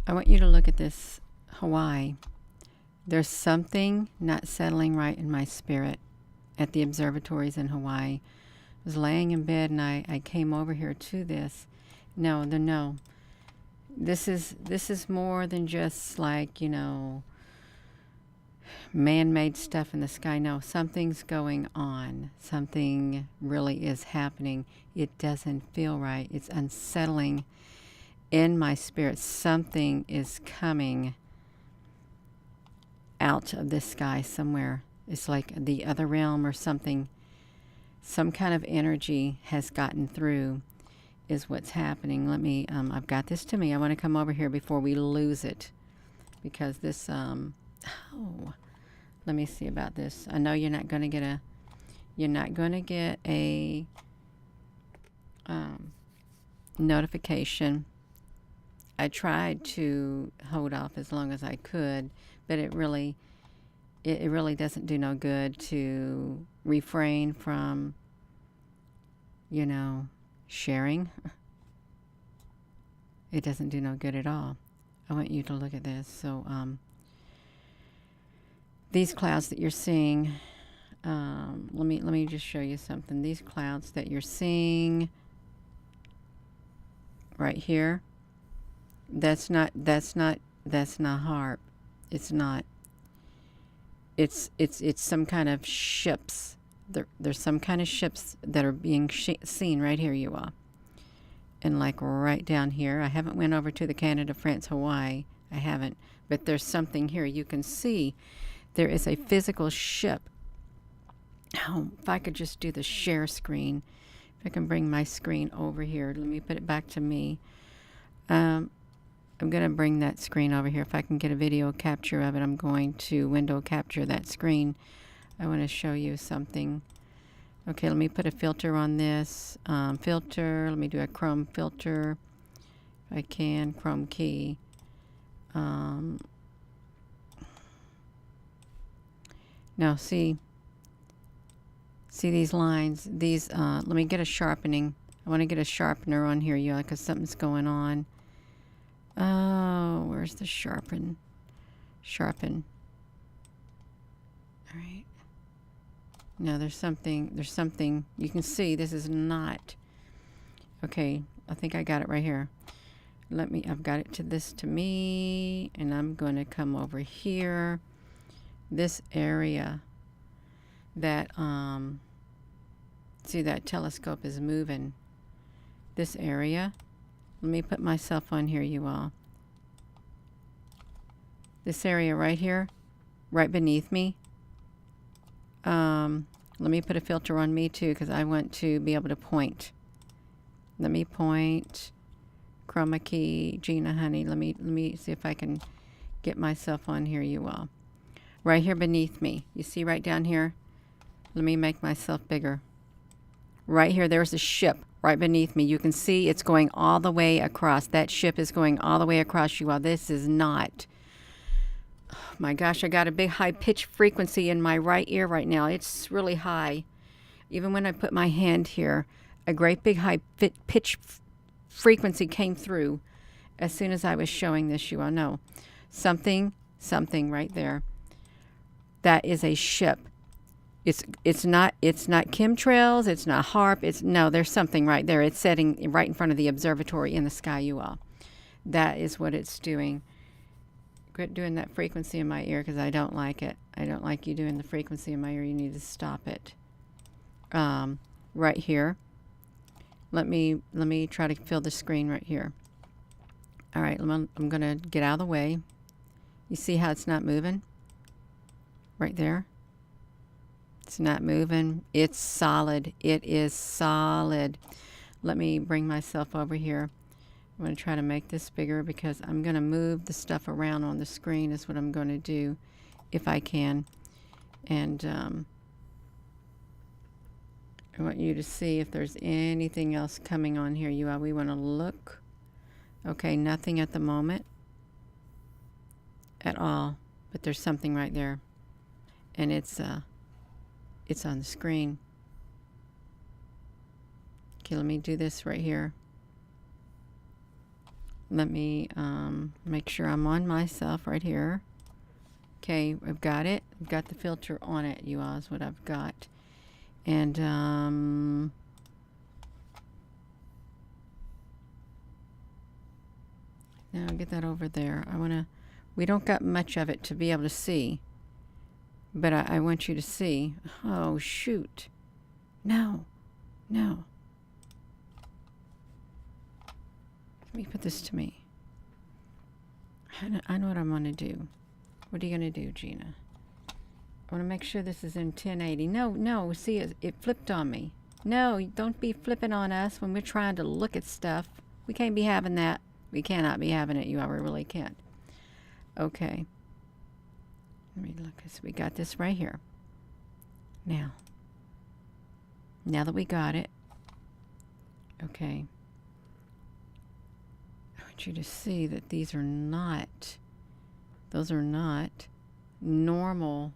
I want you to look at this Hawaii. There's something not settling right in my spirit at the observatories in Hawaii. I was laying in bed and I came over here to this. No. This is more than just like, man-made stuff in the sky. No, something's going on. Something really is happening. It doesn't feel right. It's unsettling in my spirit. Something is coming out of this sky somewhere. It's like the other realm or something. Some kind of energy has gotten through is what's happening. Let me, I've got this to me. I want to come over here before we lose it. Because this, let me see about this. I know you're not going to get a notification. I tried to hold off as long as I could, but it really doesn't do no good to refrain from, sharing. It doesn't do no good at all. I want you to look at this. So, these clouds that you're seeing, let me just show you something. These clouds that you're seeing right here, that's not HARP. It's not. It's some kind of ships. There's some kind of ships that are being seen right here, you all. And like right down here. I haven't went over to the Canada, France, Hawaii. I haven't. But there's something here. You can see there is a physical ship. Oh, if I could just do the share screen. If I can bring my screen over here. Let me put it back to me. I'm going to bring that screen over here. If I can get a video capture of it, I'm going to window capture that screen. I want to show you something. Okay, let me put a filter on this. Filter, let me do a chrome filter. If I can, chrome key. Now, see these lines? These, let me get a sharpening. I want to get a sharpener on here, yeah, because something's going on. Oh, where's the sharpen? Sharpen. All right. No, there's something. You can see this is not. Okay, I think I got it right here. I've got it to me, and I'm going to come over here. This area that, see that telescope is moving. This area. Let me put myself on here, you all. This area right here, right beneath me. Let me put a filter on me too, because I want to be able to point. Let me point. Chroma key, Gina, honey. Let me see if I can get myself on here, you all. Right here beneath me. You see right down here? Let me make myself bigger. Right here, there's a ship right beneath me. You can see it's going all the way across. That ship is going all the way across, you all. This is not. Oh my gosh, I got a big high-pitched frequency in my right ear right now. It's really high. Even when I put my hand here, a great big high-pitched frequency came through as soon as I was showing this, you all. No, something right there. That is a ship. It's not chemtrails, it's not HARP, there's something right there. It's setting right in front of the observatory in the sky, you all. That is what it's doing. Quit doing that frequency in my ear because I don't like it. I don't like you doing the frequency in my ear. You need to stop it. Right here. Let me try to fill the screen right here. All right, I'm going to get out of the way. You see how it's not moving? Right there. It's not moving. It's solid. It is solid. Let me bring myself over here. I'm going to try to make this bigger because I'm going to move the stuff around on the screen is what I'm going to do if I can. And I want you to see if there's anything else coming on here. We want to look. Okay, nothing at the moment at all, but there's something right there. And it's on the screen. Okay, let me do this right here. Let me make sure I'm on myself right here. Okay, I've got it. I've got the filter on it, you all, is what I've got. And now get that over there. We don't got much of it to be able to see, but I want you to see. Oh, shoot. No. No. Let me put this to me. I know what I'm going to do. What are you going to do, Gina? I want to make sure this is in 1080. No. See, it flipped on me. No, don't be flipping on us when we're trying to look at stuff. We can't be having that. We cannot be having it. You all really can't. Okay. Let me look. So we got this right here. Now that we got it, okay, I want you to see that those are not normal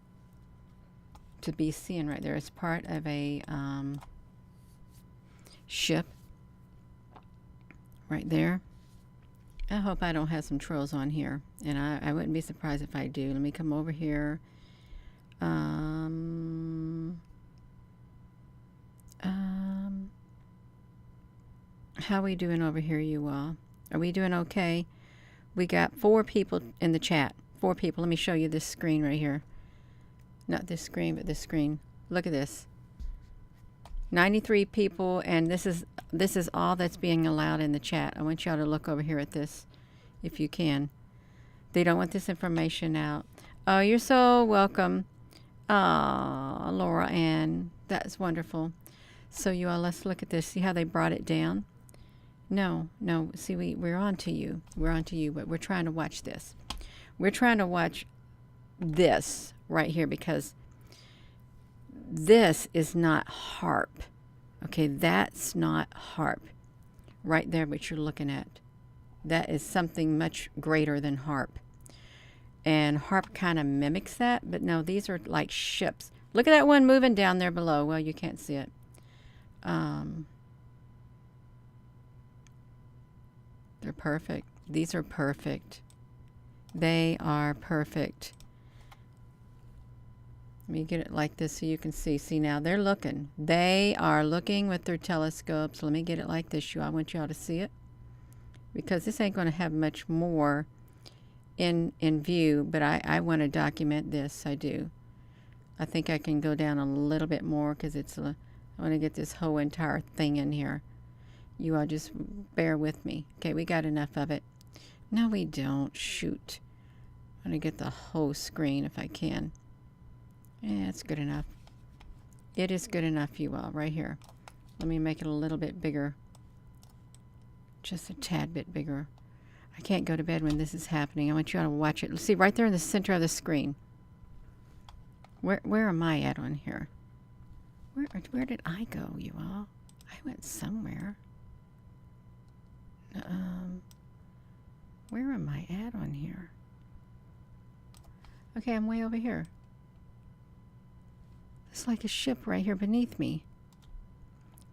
to be seen right there. It's part of a ship right there. I hope I don't have some trolls on here, and I wouldn't be surprised if I do. Let me come over here. How are we doing over here, you all? Are we doing okay? We got 4 people in the chat. 4 people. Let me show you this screen right here. Not this screen, but this screen. Look at this. 93 people, and this is all that's being allowed in the chat. I want y'all to look over here at this, if you can. They don't want this information out. Oh, you're so welcome. Oh, Laura Ann. That's wonderful. So you all, let's look at this. See how they brought it down? No. See, we're on to you. We're on to you, but we're trying to watch this. We're trying to watch this right here because this is not harp. Okay, that's not harp. Right there, what you're looking at. That is something much greater than harp. And harp kind of mimics that, but no, these are like ships. Look at that one moving down there below. Well, you can't see it. They're perfect. These are perfect. They are perfect. Let me get it like this so you can see. See, now they're looking. They are looking with their telescopes. Let me get it like this. I want y'all to see it. Because this ain't going to have much more in view, but I want to document this. I do. I think I can go down a little bit more because I want to get this whole entire thing in here. You all just bear with me. Okay, we got enough of it. No, we don't. Shoot. I'm going to get the whole screen if I can. Yeah, it's good enough. It is good enough, you all, right here. Let me make it a little bit bigger. Just a tad bit bigger. I can't go to bed when this is happening. I want you all to watch it. See, right there in the center of the screen. Where am I at on here? Where did I go, you all? I went somewhere. Where am I at on here? Okay, I'm way over here. It's like a ship right here beneath me.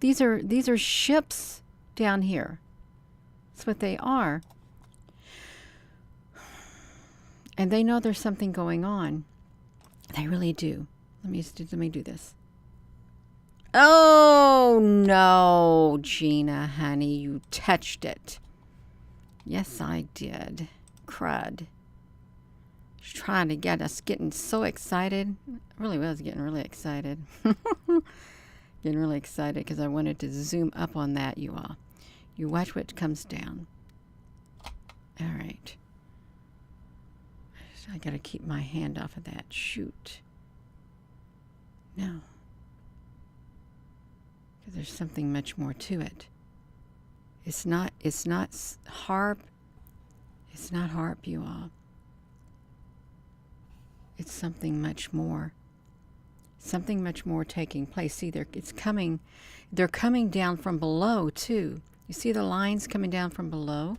These are ships down here. That's what they are. And they know there's something going on. They really do. Let me do this. Oh, no, Gina, honey, you touched it. Yes, I did. Crud. She's trying to get us getting so excited. I really was getting really excited. Getting really excited because I wanted to zoom up on that, you all. You watch what comes down. All right. I got to keep my hand off of that. Shoot. No. Because there's something much more to it. It's not harp. It's not harp, you all. It's something much more. Something much more taking place. See, they're coming down from below too. You see the lines coming down from below?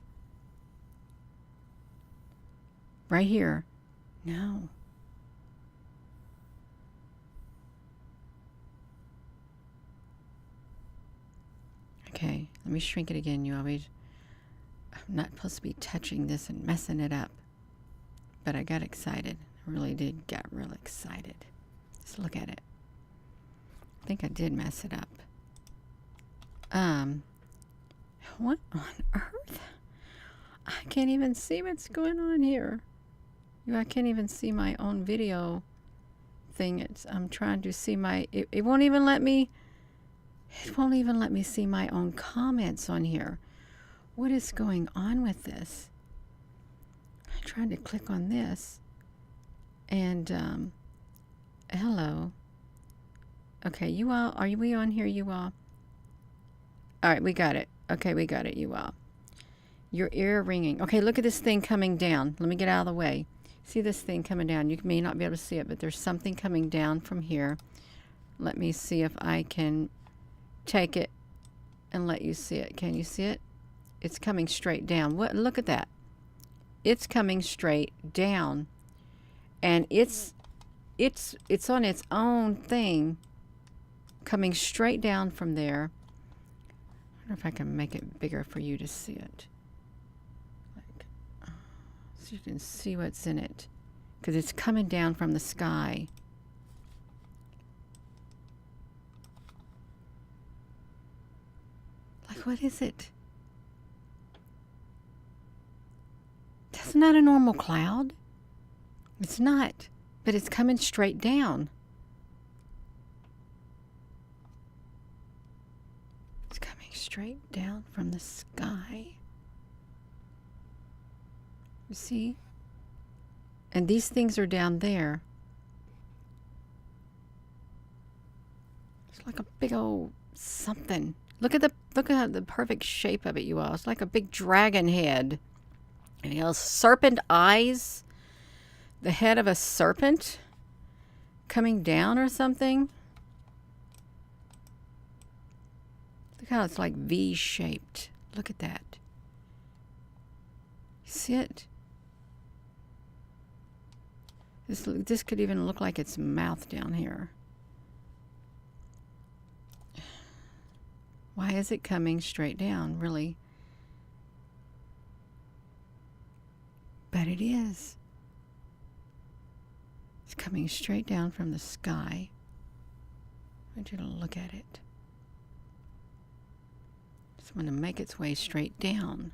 Right here. No. Okay, let me shrink it again, you always. I'm not supposed to be touching this and messing it up. But I got excited. I really did get real excited. Let's look at it. I think I did mess it up. What on earth? I can't even see what's going on here. I can't even see my own video thing. I'm trying to see my... It won't even let me... It won't even let me see my own comments on here. What is going on with this? I tried to click on this. And, hello. Okay, you all, are we on here, you all? All right, we got it. Okay, we got it, you all. Your ear ringing. Okay, look at this thing coming down. Let me get out of the way. See this thing coming down. You may not be able to see it, but there's something coming down from here. Let me see if I can take it and let you see it. Can you see it? It's coming straight down. What? Look at that. It's coming straight down. And it's on its own thing, coming straight down from there. I wonder if I can make it bigger for you to see it. Like, so you can see what's in it. Because it's coming down from the sky. Like, what is it? That's not a normal cloud. It's not. But it's coming straight down. It's coming straight down from the sky. You see? And these things are down there. It's like a big old something. Look at the perfect shape of it, you all. It's like a big dragon head. And it has serpent eyes. The head of a serpent coming down or something. Look how it's like V-shaped. Look at that. You see it? This could even look like its mouth down here. Why is it coming straight down, really? But it is. It's coming straight down from the sky. I want you to look at it. It's going to make its way straight down.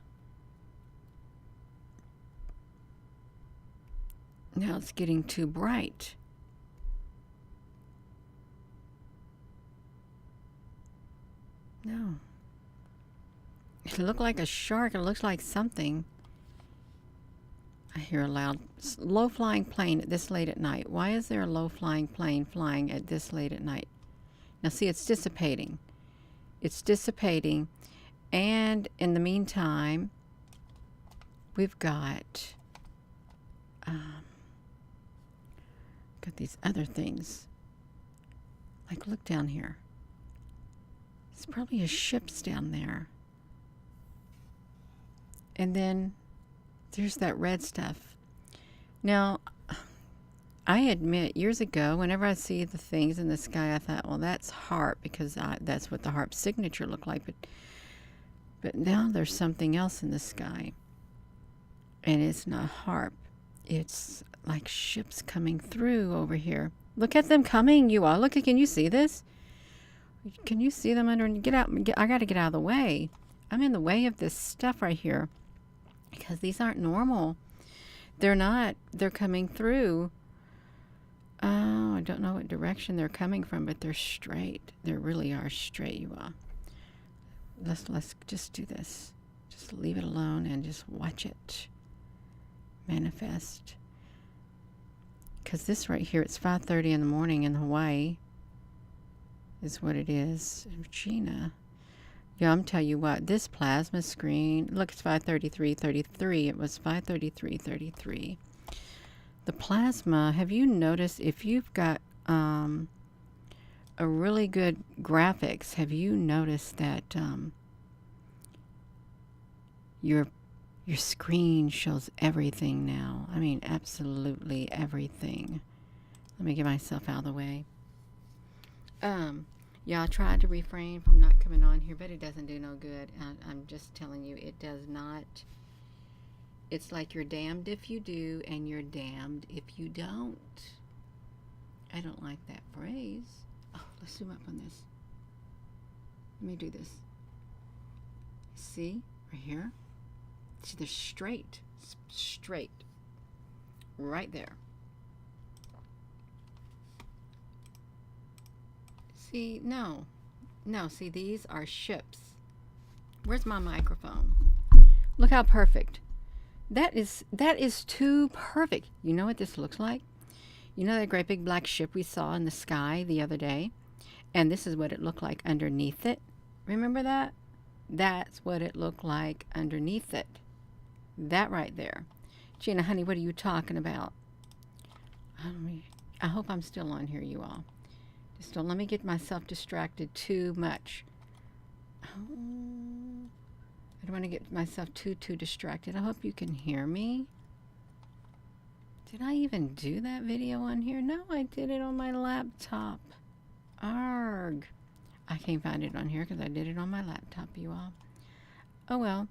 Now it's getting too bright. No. It looked like a shark. It looks like something. I hear a loud, low-flying plane at this late at night. Why is there a low-flying plane flying at this late at night? Now, see, it's dissipating. It's dissipating. And in the meantime, we've got these other things. Like, look down here. It's probably a ship's down there. And then there's that red stuff. Now, I admit, years ago, whenever I see the things in the sky, I thought, well, that's HAARP, because that's what the HAARP signature looked like. But now there's something else in the sky. And it's not HAARP. It's like ships coming through over here. Look at them coming, you all. Look, can you see this? Can you see them under? Get out. I got to get out of the way. I'm in the way of this stuff right here. Because these aren't normal. They're not. They're coming through. Oh, I don't know what direction they're coming from, but they're straight. They really are straight, you all. Let's just do this. Just leave it alone and just watch it manifest. Because this right here, it's 5:30 in the morning in Hawaii. Is what it is. Regina. Yeah, I'm telling you what, this plasma screen, look, it's 5:33:33. It was 5:33:33. The plasma, have you noticed if you've got a really good graphics, have you noticed that your screen shows everything now? I mean, absolutely everything. Let me get myself out of the way. Yeah, I tried to refrain from not coming on here, but it doesn't do no good. I'm just telling you, it does not. It's like you're damned if you do and you're damned if you don't. I don't like that phrase. Oh, let's zoom up on this. Let me do this. See? Right here? See, they're straight. Straight. Right there. See, no. No, see, these are ships. Where's my microphone? Look how perfect. That is too perfect. You know what this looks like? You know that great big black ship we saw in the sky the other day? And this is what it looked like underneath it. Remember that? That's what it looked like underneath it. That right there. Gina, honey, what are you talking about? I hope I'm still on here, you all. Just don't let me get myself distracted too much. Oh, I don't want to get myself too distracted. I hope you can hear me. Did I even do that video on here? No, I did it on my laptop. Arg. I can't find it on here because I did it on my laptop, you all. Oh well,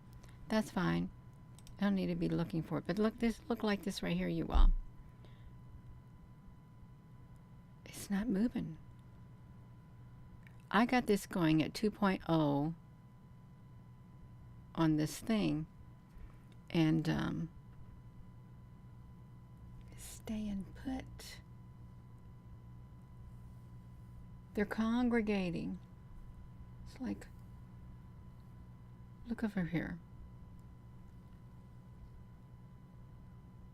that's fine. I don't need to be looking for it. But look like this right here, you all. It's not moving. I got this going at 2.0 on this thing. And staying put. They're congregating. It's like, look over here.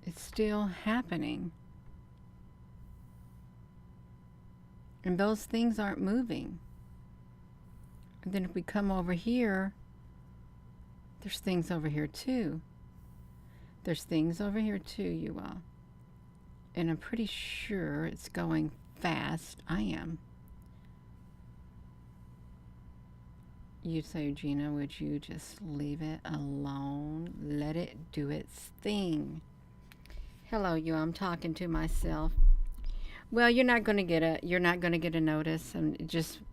It's still happening. And those things aren't moving. And then if we come over here, there's things over here too. There's things over here too, you all. And I'm pretty sure it's going fast. I am. You'd say, Gina, would you just leave it alone? Let it do its thing. Hello, you. I'm talking to myself. Well, you're not going to get a notice, and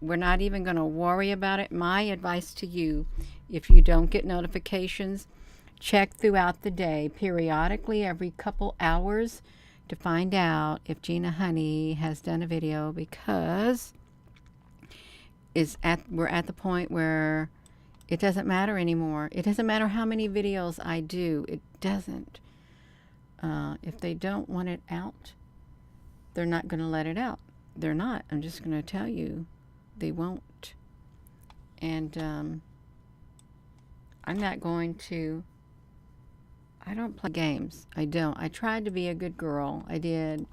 we're not even going to worry about it. My advice to you, if you don't get notifications, check throughout the day, periodically, every couple hours, to find out if Gina Honey has done a video, because we're at the point where it doesn't matter anymore. It doesn't matter how many videos I do. It doesn't. If they don't want it out, they're not going to let it out. They're not. I'm just going to tell you, they won't. And I'm not going to. I don't play games. I don't. I tried to be a good girl. I did.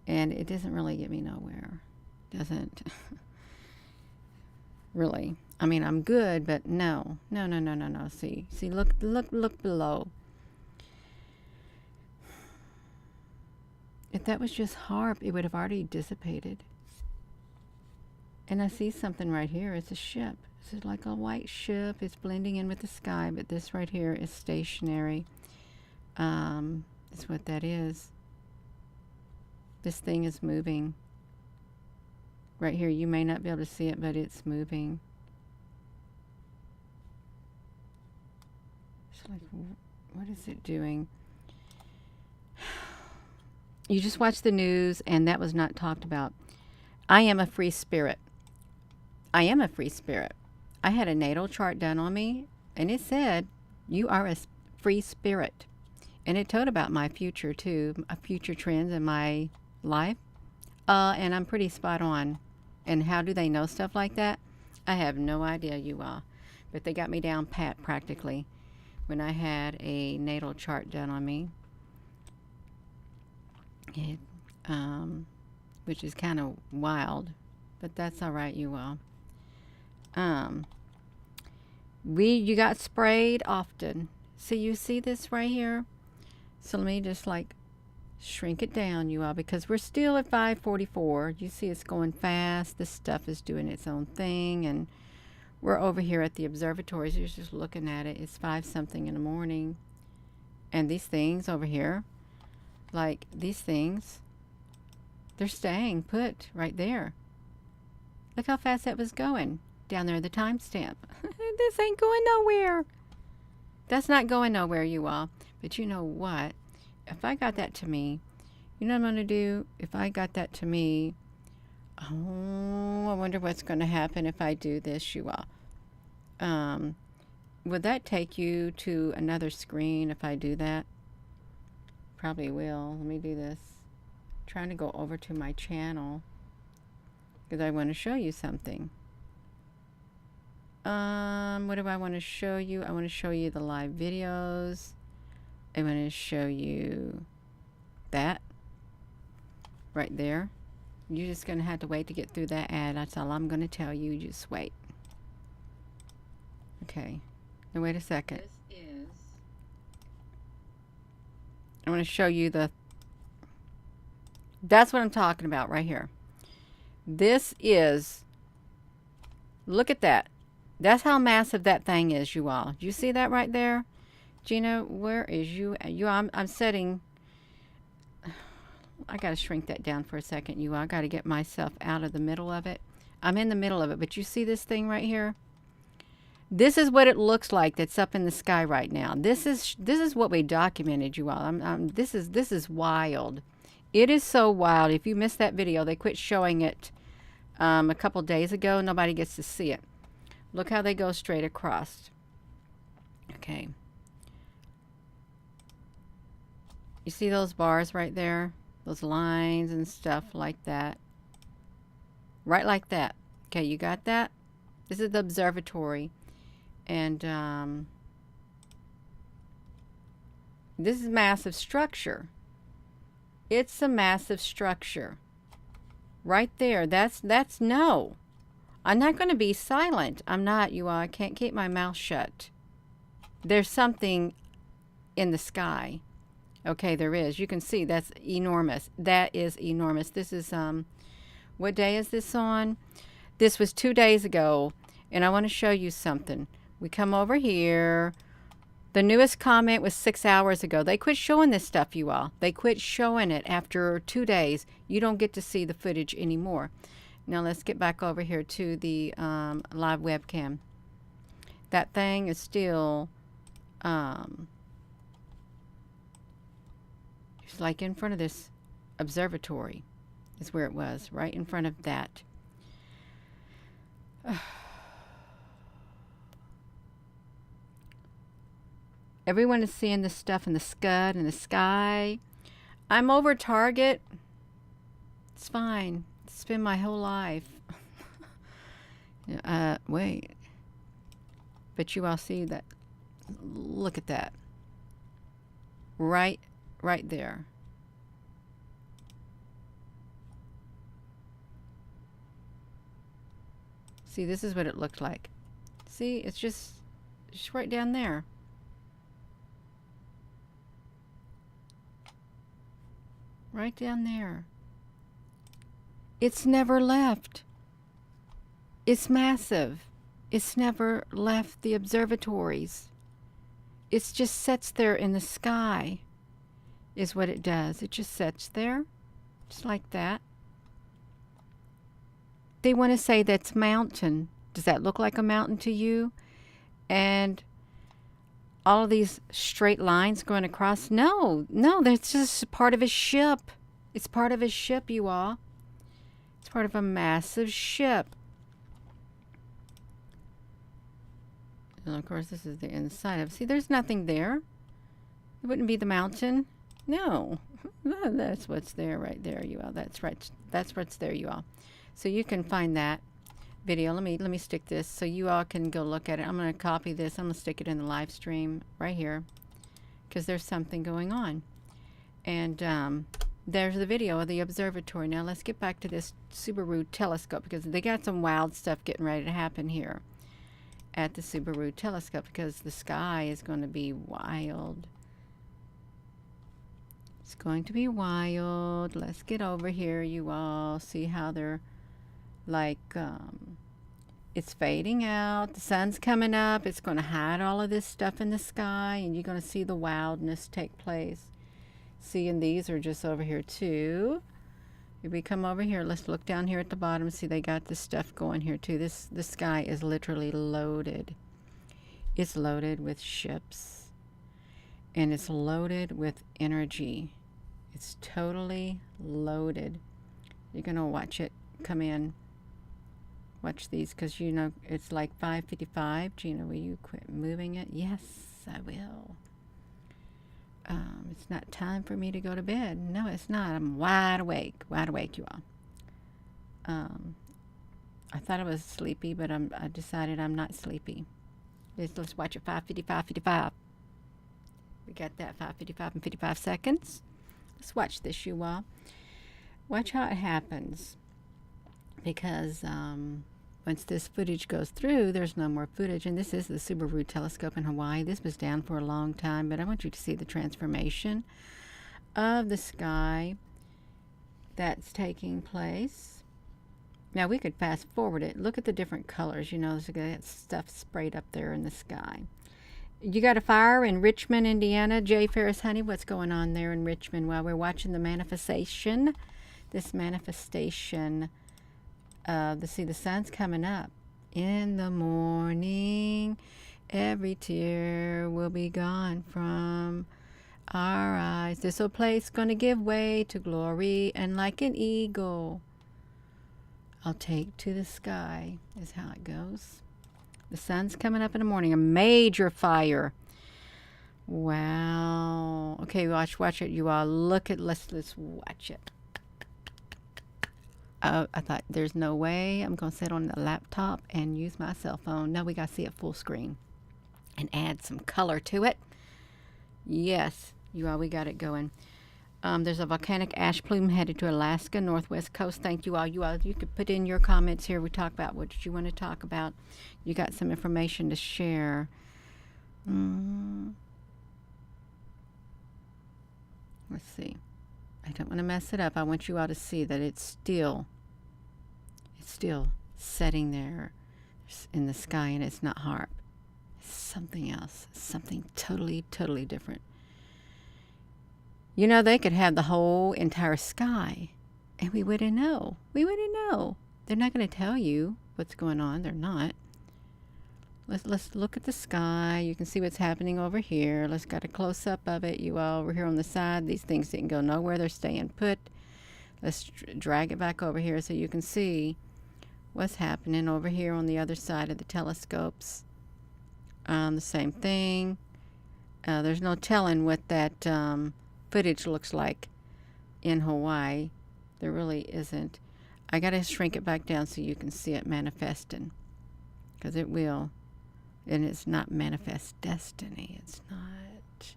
And it doesn't really get me nowhere. Doesn't. Really. I mean, I'm good, but no. No. See, look below. If that was just harp, it would have already dissipated. And I see something right here. It's a ship. This is like a white ship. It's blending in with the sky, but this right here is stationary. That's what that is. This thing is moving. Right here, you may not be able to see it, but it's moving. It's like, what is it doing? You just watch the news, and that was not talked about. I am a free spirit. I am a free spirit. I had a natal chart done on me, and it said, you are a free spirit. And it told about my future, too, future trends in my life. And I'm pretty spot on. And how do they know stuff like that? I have no idea, you all. But they got me down pat, practically, when I had a natal chart done on me. Which is kind of wild, but that's all right, you all. You got sprayed often. So you see this right here? So let me just like shrink it down, you all, because we're still at 5:44. You see it's going fast. This stuff is doing its own thing, and we're over here at the observatory. So you're just looking at it. It's 5-something in the morning, and these things over here, like these things, they're staying put right there. Look how fast that was going down there, the timestamp. This ain't going nowhere. That's not going nowhere, you all. But you know what? If I got that to me, you know what I'm going to do? If I got that to me, oh, I wonder what's going to happen if I do this, you all. Would that take you to another screen if I do that? Probably will. Let me do this. I'm trying to go over to my channel because I want to show you something. What do I want to show you? I want to show you the live videos. I want to show you that right there. You're just going to have to wait to get through that ad. That's all I'm going to tell you. Just wait. Okay. Now wait a second. I want to show you that's what I'm talking about right here. This is, look at that. That's how massive that thing is, you all. Do you see that right there? Gina, where is you? I'm setting, I got to shrink that down for a second, you all. I got to get myself out of the middle of it. I'm in the middle of it, but you see this thing right here? This is what it looks like that's up in the sky right now. This is what we documented, you all. This is wild. It is so wild. If you missed that video, they quit showing it a couple days ago. Nobody gets to see it. Look how they go straight across. Okay. You see those bars right there? Those lines and stuff like that. Right like that. Okay, you got that? This is the observatory. And this is massive structure. It's a massive structure. Right there. That's no. I'm not going to be silent. I'm not, you all. I can't keep my mouth shut. There's something in the sky. Okay, there is. You can see that's enormous. That is enormous. This is, what day is this on? This was 2 days ago, and I want to show you something. We come over here. The newest comment was 6 hours ago. They quit showing this stuff, you all. They quit showing it after 2 days. You don't get to see the footage anymore. Now let's get back over here to the live webcam. That thing is still, it's like in front of this observatory is where it was, right in front of that. Everyone is seeing this stuff in the scud and the sky. I'm over Target. It's fine. It's been my whole life. Wait. But you all see that. Look at that. Right there. See, this is what it looked like. See, it's just right down there. Right down there. It's never left. It's massive. It's never left the observatories. It just sits there in the sky is what it does. It just sits there just like that. They want to say that's mountain. Does that look like a mountain to you? And all of these straight lines going across? No, that's just part of a ship. It's part of a ship, you all. It's part of a massive ship. And of course, this is the inside of it. See, there's nothing there. It wouldn't be the mountain. No, that's what's there right there, you all. That's right. That's what's there, you all. So you can find that video. Let me stick this so you all can go look at it. I'm going to copy this. I'm going to stick it in the live stream right here because there's something going on. And there's the video of the observatory. Now let's get back to this Subaru telescope because they got some wild stuff getting ready to happen here at the Subaru telescope because the sky is going to be wild. It's going to be wild. Let's get over here, you all. See how they're like, it's fading out. The sun's coming up. It's going to hide all of this stuff in the sky, and you're going to see the wildness take place. See, and these are just over here too. If we come over here, let's look down here at the bottom. See, they got this stuff going here too. This sky is literally loaded. It's loaded with ships. And it's loaded with energy. It's totally loaded. You're going to watch it come in. Watch these, because you know it's like 5:55. Gina, will you quit moving it? Yes, I will. It's not time for me to go to bed. No, it's not. I'm wide awake, you all. I thought I was sleepy, but I decided I'm not sleepy. Let's watch it. 5:55. We got that 5:55 and 55 seconds. Let's watch this, you all. Watch how it happens. Because once this footage goes through, there's no more footage. And this is the Subaru telescope in Hawaii. This was down for a long time, but I want you to see the transformation of the sky that's taking place. Now, we could fast forward it. Look at the different colors. You know, there's that stuff sprayed up there in the sky. You got a fire in Richmond, Indiana. Jay Ferris, honey, what's going on there in Richmond while we're watching the manifestation? This manifestation. See, the sun's coming up. In the morning, every tear will be gone from our eyes. This old place gonna give way to glory, and like an eagle, I'll take to the sky, is how it goes. The sun's coming up in the morning. A major fire. Wow. Okay, watch it, you all. Look at, let's watch it. I thought, there's no way I'm going to sit on the laptop and use my cell phone. No, we got to see it full screen and add some color to it. Yes, you all, we got it going. There's a volcanic ash plume headed to Alaska, northwest coast. Thank you all. You could put in your comments here. We talk about what did you want to talk about. You got some information to share. Let's see. I don't want to mess it up. I want you all to see that it's still setting there in the sky, and it's not HAARP. It's something else. Something totally, totally different. You know, they could have the whole entire sky, and we wouldn't know. We wouldn't know. They're not going to tell you what's going on. They're not. Let's look at the sky. You can see what's happening over here. Let's got a close-up of it. You all over here on the side. These things didn't go nowhere. They're staying put. Let's drag it back over here so you can see what's happening over here on the other side of the telescopes. The same thing. There's no telling what that footage looks like in Hawaii. There really isn't. I got to shrink it back down so you can see it manifesting, because it will. And it's not manifest destiny. It's not.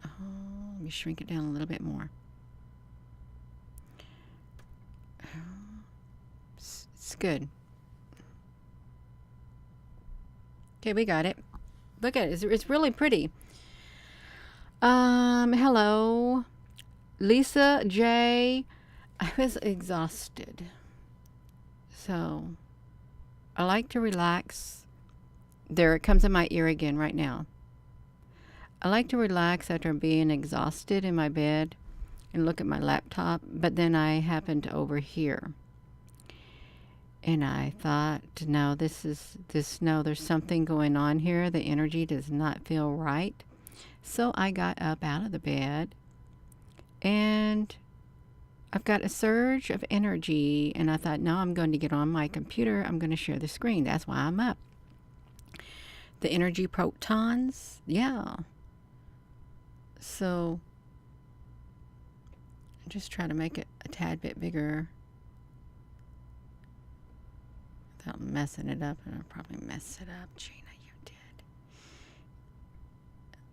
Oh, let me shrink it down a little bit more. It's good. Okay, we got it. Look at it. It's really pretty. Hello. Lisa J. I was exhausted. So, I like to relax. There, it comes in my ear again right now. I like to relax after being exhausted in my bed and look at my laptop, but then I happened to overhear. And I thought, no, there's something going on here. The energy does not feel right. So I got up out of the bed, and I've got a surge of energy, and I thought, no, I'm going to get on my computer. I'm going to share the screen. That's why I'm up. The energy protons, yeah. So I just try to make it a tad bit bigger without messing it up. And I'll probably mess it up. Gina, you did.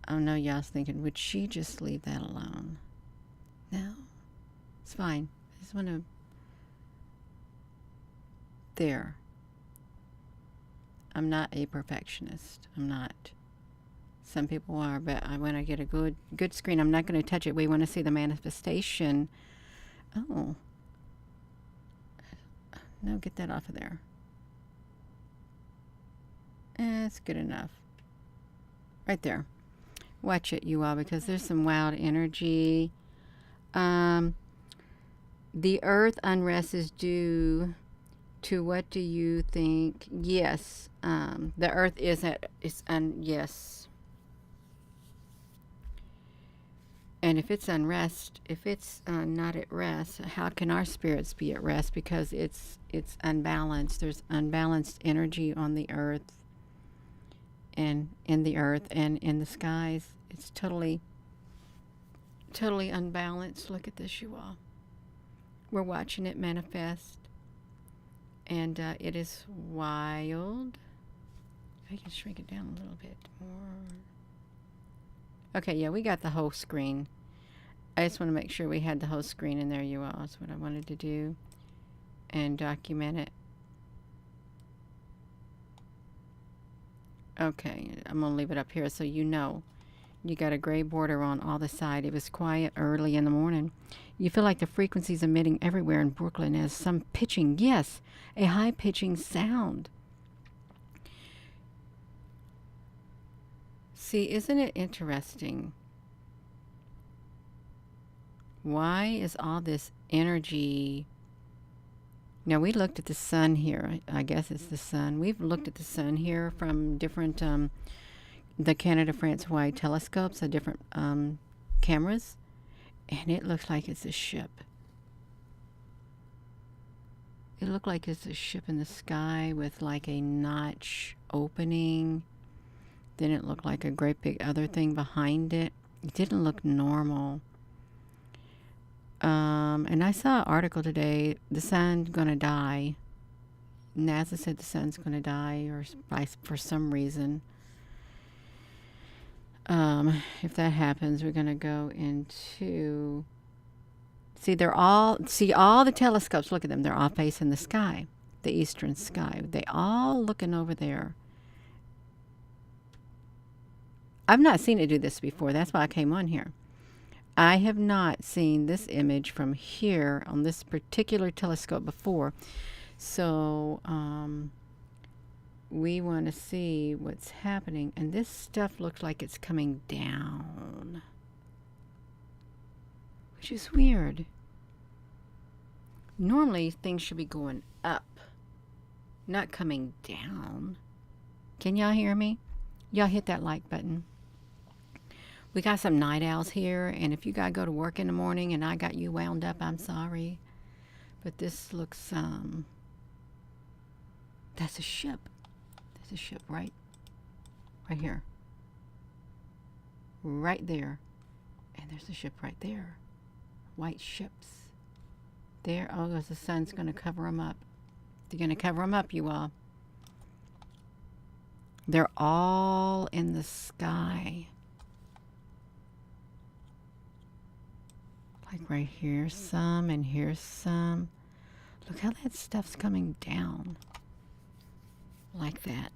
Oh no, y'all's thinking, would she just leave that alone? No, it's fine. I just want to. There. I'm not a perfectionist. I'm not. Some people are, but I want to get a good screen. I'm not going to touch it. We want to see the manifestation. Oh. No, get that off of there. It's good enough. Right there. Watch it, you all, because there's some wild energy. The earth unrest is due to what do you think? Yes, the earth is yes. And if it's unrest, if it's not at rest, how can our spirits be at rest? Because it's unbalanced. There's unbalanced energy on the earth, and in the earth and in the skies. It's totally unbalanced. Look at this, you all. We're watching it manifest, and it is wild. I can shrink it down a little bit more. Okay, yeah, we got the whole screen. I just want to make sure we had the whole screen in there, you all. That's what I wanted to do, and document it. Okay, I'm going to leave it up here so you know. You got a gray border on all the side. It was quiet early in the morning. You feel like the frequencies emitting everywhere in Brooklyn as some pitching. Yes, a high pitching sound. See, isn't it interesting? Why is all this energy? Now, we looked at the sun here. I guess it's the sun. We've looked at the sun here from different the Canada, France, Hawaii telescopes, the different cameras, and it looks like it's a ship. It looked like it's a ship in the sky with like a notch opening. Then it looked like a great big other thing behind it. It didn't look normal. And I saw an article today, the sun's going to die. NASA said the sun's going to die for some reason. If that happens, we're going to go into... See, all the telescopes, look at them. They're all facing the sky, the eastern sky. They all looking over there. I've not seen it do this before. That's why I came on here. I have not seen this image from here on this particular telescope before. So, we want to see what's happening. And this stuff looks like it's coming down, which is weird. Normally, things should be going up, not coming down. Can y'all hear me? Y'all hit that like button. We got some night owls here, and if you got to go to work in the morning and I got you wound up, I'm sorry. But this looks, that's a ship. There's a ship right here. Right there. And there's a ship right there. White ships. There, oh, the sun's going to cover them up. They're going to cover them up, you all. They're all in the sky. Like right here some, and here's some. Look how that stuff's coming down. Like that.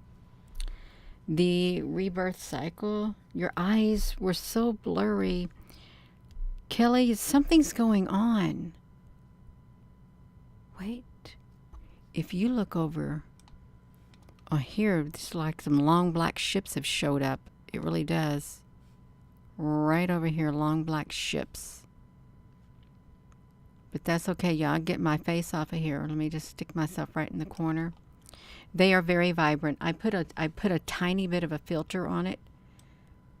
The rebirth cycle. Your eyes were so blurry. Kelly, something's going on. Wait. If you look over here, it's like some long black ships have showed up. It really does. Right over here, long black ships. But that's okay, y'all. Get my face off of here. Let me just stick myself right in the corner. They are very vibrant. I put a tiny bit of a filter on it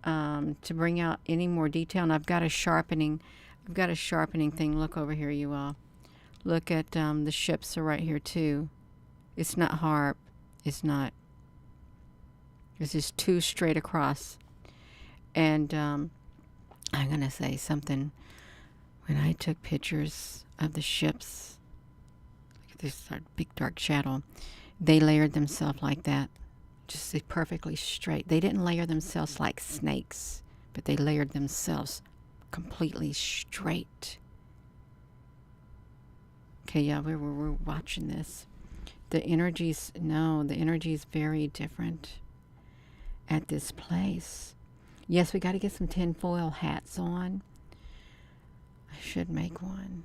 to bring out any more detail. And I've got a sharpening thing. Look over here, you all. Look at the ships are right here too. It's not harp. It's not. It's just two straight across. And I'm gonna say something. When I took pictures of the ships, look at this big dark shadow, they layered themselves like that, just perfectly straight. They didn't layer themselves like snakes, but they layered themselves completely straight. Okay, yeah, we're watching this. The energy's very different at this place. Yes, we got to get some tinfoil hats on. I should make one.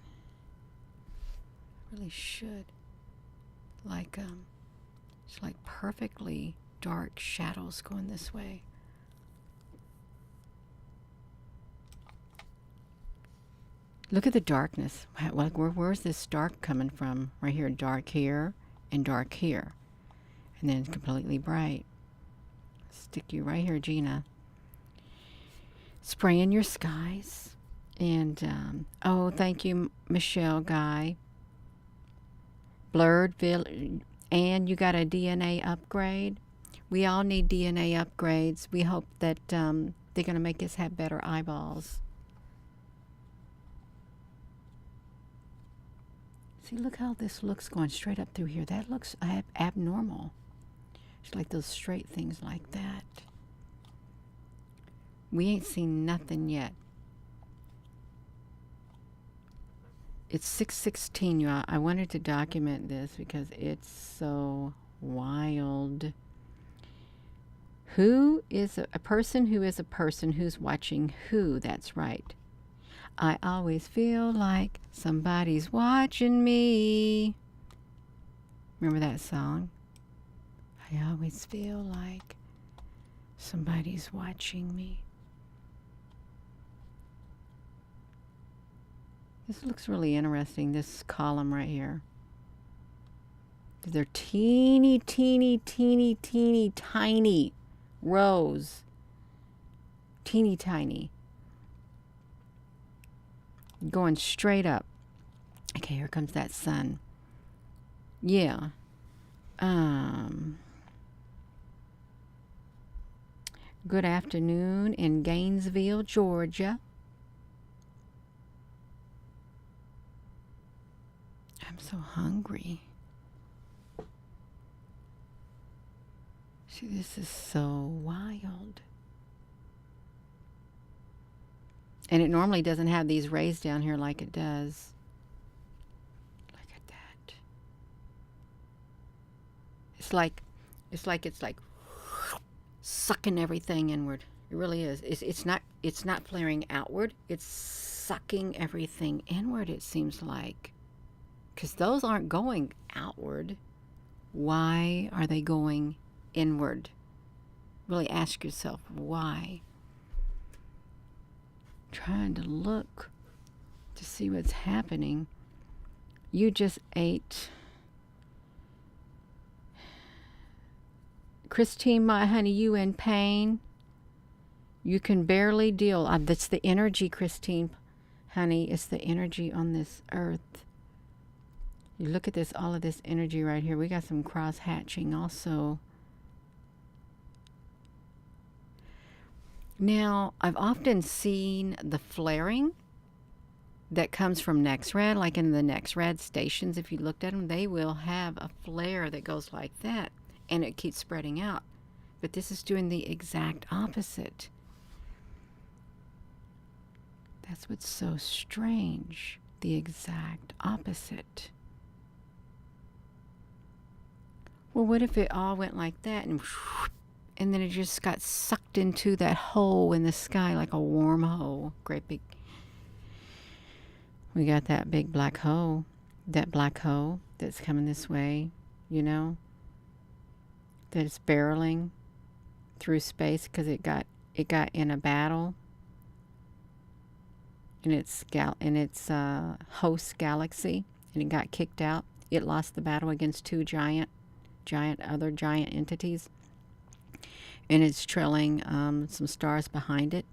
Really should. Like, it's like perfectly dark shadows going this way. Look at the darkness. Like, where's this dark coming from? Right here, dark here and dark here. And then it's completely bright. Stick you right here, Gina. Spraying your skies. And, oh, thank you, Michelle Guy. Blurred, and you got a DNA upgrade. We all need DNA upgrades. We hope that they're going to make us have better eyeballs. See, look how this looks going straight up through here. That looks abnormal. It's like those straight things like that. We ain't seen nothing yet. It's 6:16, y'all. I wanted to document this because it's so wild. Who is a person who is a person who's watching who? That's right. I always feel like somebody's watching me. Remember that song? I always feel like somebody's watching me. This looks really interesting, this column right here. They're teeny, teeny, teeny, teeny, tiny rows. Teeny, tiny. Going straight up. Okay, here comes that sun. Yeah. Good afternoon in Gainesville, Georgia. I'm so hungry. See, this is so wild. And it normally doesn't have these rays down here like it does. Look at that. It's like sucking everything inward. It really is. It's not flaring outward. It's sucking everything inward, it seems like. Because those aren't going outward. Why are they going inward? Really ask yourself, why? Trying to look to see what's happening. You just ate. Christine, my honey, you in pain? You can barely deal. That's the energy, Christine, honey. It's the energy on this earth. You look at this, all of this energy right here. We got some cross hatching also. Now, I've often seen the flaring that comes from NextRad, like in the NextRad stations. If you looked at them, they will have a flare that goes like that, and it keeps spreading out. But this is doing the exact opposite. That's what's so strange. The exact opposite. Well, what if it all went like that and then it just got sucked into that hole in the sky like a wormhole? Great big. We got that big black hole. That black hole that's coming this way, you know? That it's barreling through space because it got in a battle in its host galaxy, and it got kicked out. It lost the battle against two giant entities, and it's trailing some stars behind it,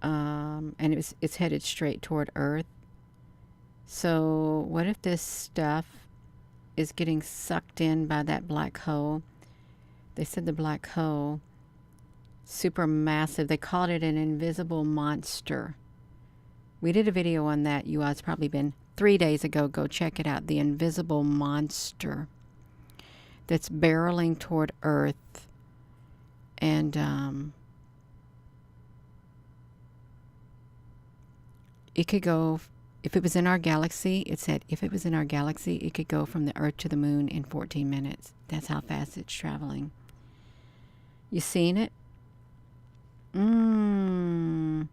and it's headed straight toward Earth. So what if this stuff is getting sucked in by that black hole? They said the black hole, super massive. They called it an invisible monster. We did a video on that, you all. It's probably been 3 days ago. Go check it out. The invisible monster that's barreling toward Earth. And it could go, if it was in our galaxy, it said if it was in our galaxy, it could go from the Earth to the Moon in 14 minutes. That's how fast it's traveling. You seen it? When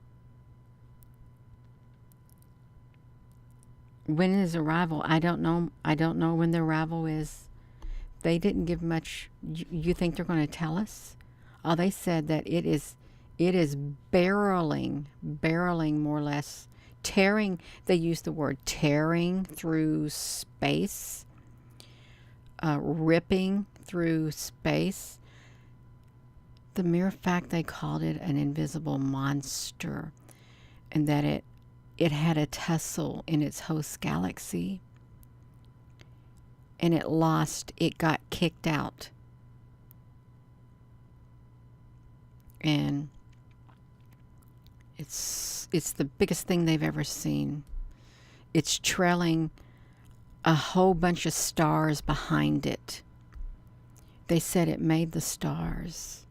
is arrival? I don't know. I don't know when the arrival is. They didn't give much. You think they're going to tell us? Oh, they said that it is barreling more or less tearing, they use the word tearing through space, ripping through space. The mere fact they called it an invisible monster, and that it had a tussle in its host galaxy, and it got kicked out. And it's the biggest thing they've ever seen. It's trailing a whole bunch of stars behind it. They said it made the stars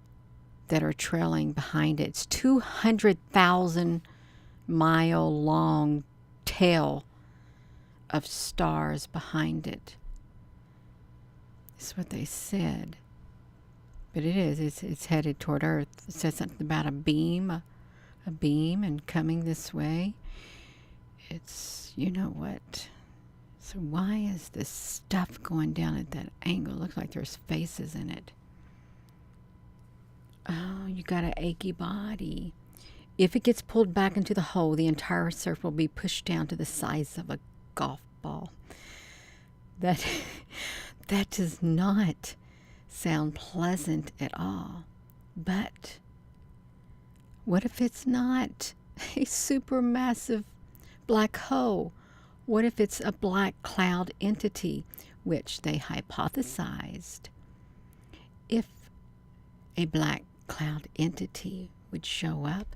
that are trailing behind it. It's 200,000 mile long tail of stars behind it. That's what they said. But it is. It's headed toward Earth. It says something about a beam and coming this way. It's, you know what? So why is this stuff going down at that angle? It looks like there's faces in it. Oh, you got an achy body. If it gets pulled back into the hole, the entire surf will be pushed down to the size of a golf ball. That does not sound pleasant at all. But what if it's not a supermassive black hole? What if it's a black cloud entity, which they hypothesized? If a black cloud entity would show up,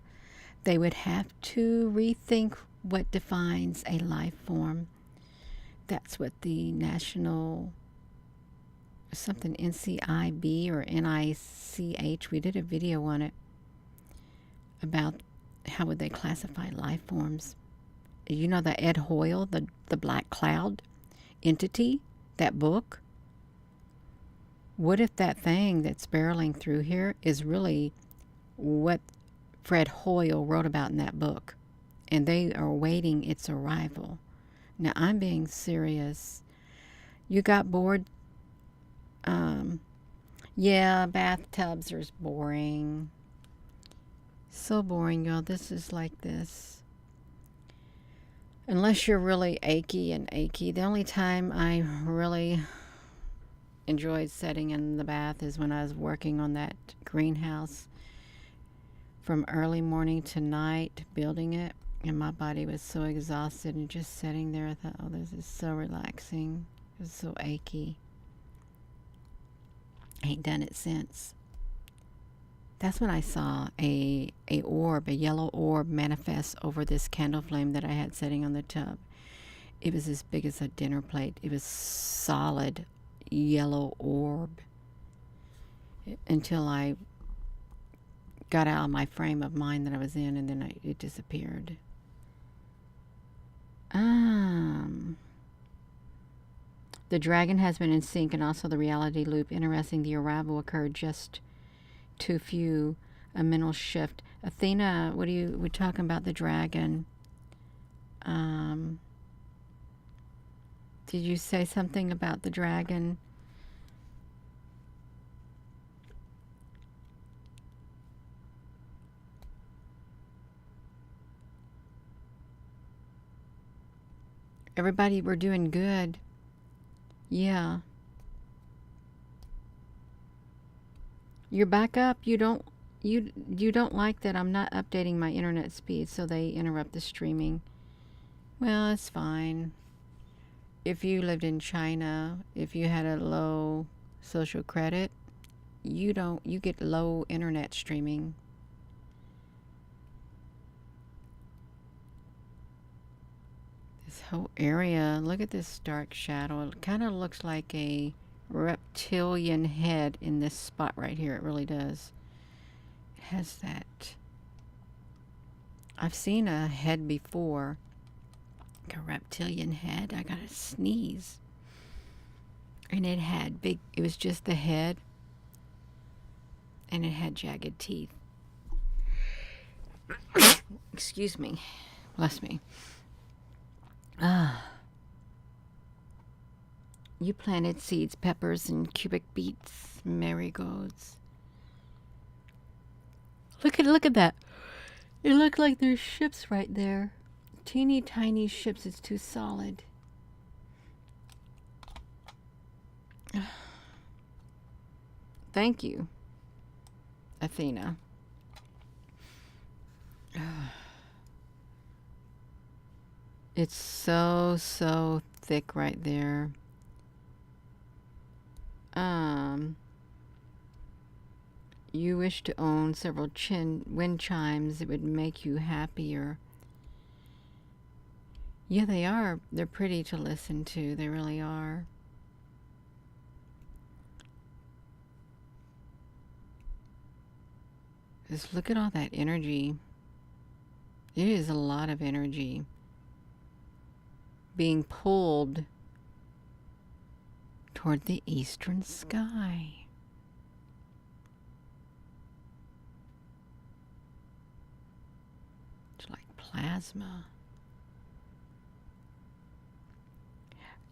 they would have to rethink what defines a life form. That's what the National something NCIB or NICH, we did a video on it about how would they classify life forms. You know the Ed Hoyle, the black cloud entity, that book? What if that thing that's barreling through here is really what Fred Hoyle wrote about in that book, and they are awaiting its arrival? Now, I'm being serious. You got bored? Yeah, bathtubs are boring. So boring, y'all. This is like this. Unless you're really achy. The only time I really enjoyed sitting in the bath is when I was working on that greenhouse from early morning to night, building it, and my body was so exhausted, and just sitting there I thought, oh, this is so relaxing. It was so achy. I ain't done it since. That's when I saw a yellow orb manifest over this candle flame that I had sitting on the tub. It was as big as a dinner plate. It was solid yellow orb until I got out of my frame of mind that I was in, and then it disappeared. The dragon has been in sync, and also the reality loop. Interesting, the arrival occurred just too few. A mental shift. Athena, we're talking about the dragon. Did you say something about the dragon? Everybody, we're doing good. Yeah. You're back up. You don't like that I'm not updating my internet speed, so they interrupt the streaming. Well, it's fine. If you lived in China, if you had a low social credit, you get low internet streaming. This whole area, look at this dark shadow. It kind of looks like a reptilian head in this spot right here. It really does. It has that. I've seen a head before, like a reptilian head. I gotta sneeze. And it was just the head, and it had jagged teeth. Excuse me. Bless me. You planted seeds, peppers, and cubic beets, marigolds. Look at that. It looked like there's ships right there. Teeny tiny ships is too solid. Thank you, Athena. It's so thick right there. You wish to own several wind chimes. It would make you happier. Yeah, they are. They're pretty to listen to. They really are. Just look at all that energy. It is a lot of energy being pulled toward the eastern sky. It's like plasma.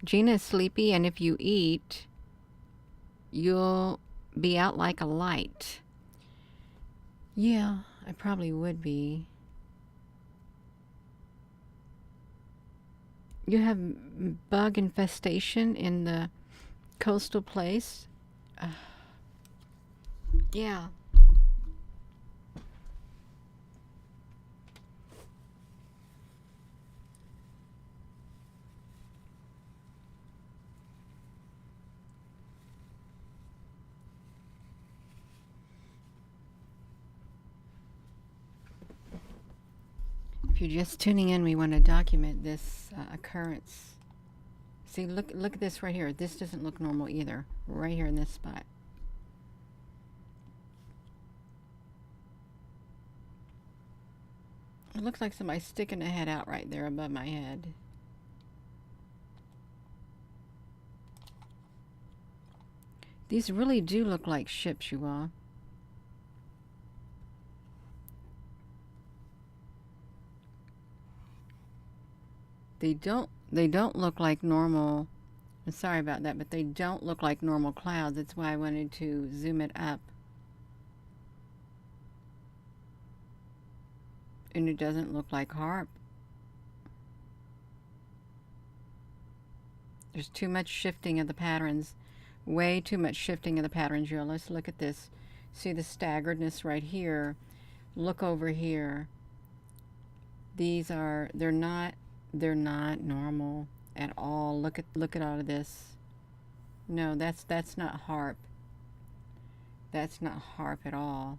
Gina's sleepy, and if you eat, you'll be out like a light. Yeah, I probably would be. You have bug infestation in the coastal place? Yeah. If you're just tuning in, we want to document this occurrence. See, look at this right here. This doesn't look normal either. Right here in this spot. It looks like somebody's sticking a head out right there above my head. These really do look like ships, you all. They don't look like normal. I'm sorry about that, but they don't look like normal clouds. That's why I wanted to zoom it up. And it doesn't look like harp. There's too much shifting of the patterns. Way too much shifting of the patterns here. Let's look at this. See the staggeredness right here. Look over here. These are, they're not normal at all. Look at all of this. No, that's not harp. That's not harp at all.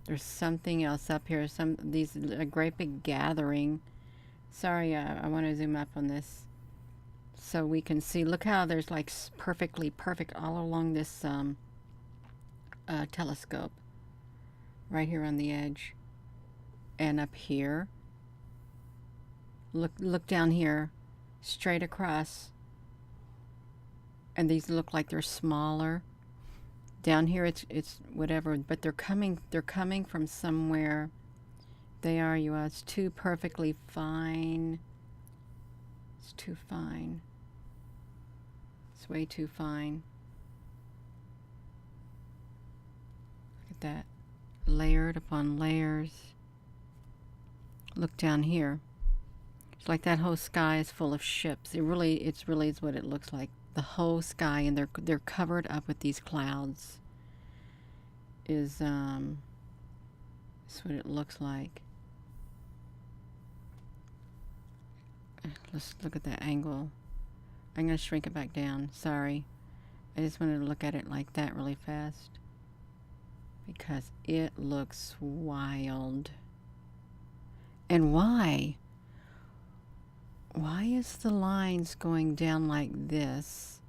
There's something else up here. A great big gathering. Sorry, I want to zoom up on this so we can see. Look how there's like perfect all along this telescope. Right here on the edge. And up here. Look down here, straight across. And these look like they're smaller. Down here it's whatever, but they're coming from somewhere. They are, you all. It's too perfectly fine. It's too fine. It's way too fine. Look at that. Layered upon layers. Look down here. It's like that whole sky is full of ships. It's really is what it looks like. The whole sky, and they're covered up with these clouds. Is that's what it looks like. Let's look at that angle. I'm gonna shrink it back down. Sorry, I just wanted to look at it like that really fast because it looks wild. And why? Why is the lines going down like this?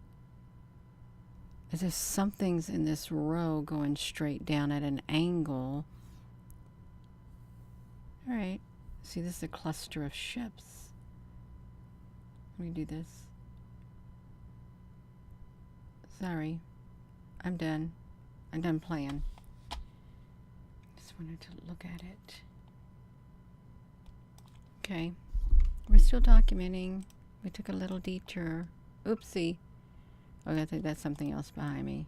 As if something's in this row going straight down at an angle. Alright. See, this is a cluster of ships. Let me do this. Sorry. I'm done. I'm done playing. Just wanted to look at it. Okay. We're still documenting. We took a little detour. Oopsie. Oh, I think that's something else behind me.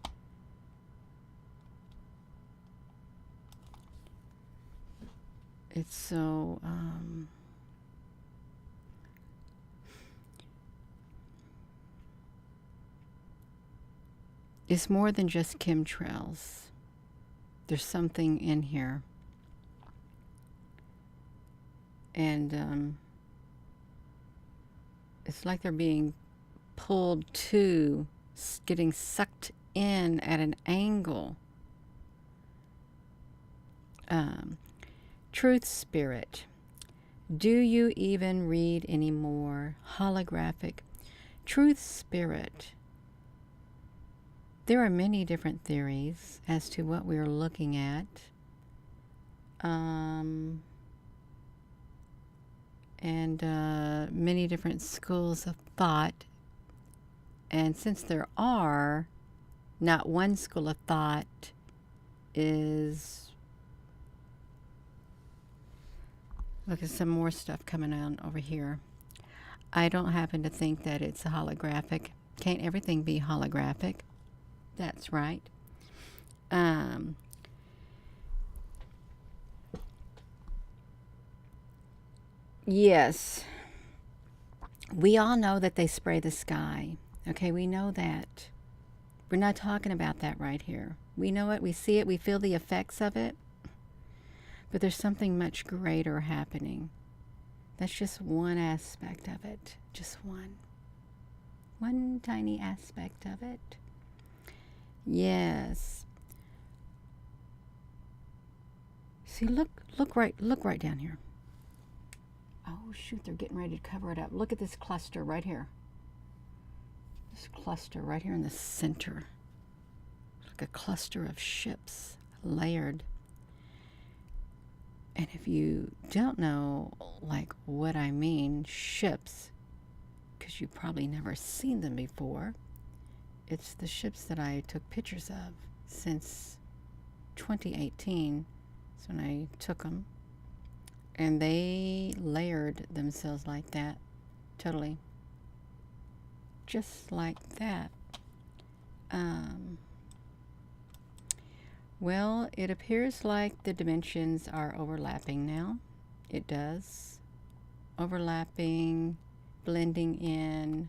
It's so, is more than just chemtrails. There's something in here. And it's like they're being pulled to, getting sucked in at an angle. Truth Spirit. Do you even read anymore? Holographic. Truth Spirit. There are many different theories as to what we're looking at. And many different schools of thought. And since there are, not one school of thought is... Look at some more stuff coming on over here. I don't happen to think that it's a holographic. Can't everything be holographic? That's right. Yes. We all know that they spray the sky. Okay, we know that. We're not talking about that right here. We know it, we see it, we feel the effects of it. But there's something much greater happening. That's just one aspect of it. Just one. One tiny aspect of it. Yes. See, look right down here. Oh shoot, they're getting ready to cover it up. Look at this cluster right here. This cluster right here in the center. Like a cluster of ships layered. And if you don't know, like, what I mean, ships, because you've probably never seen them before, it's the ships that I took pictures of since 2018. That's when I took them. And they layered themselves like that. Totally. Just like that. Well, it appears like the dimensions are overlapping now. It does. Overlapping, blending in,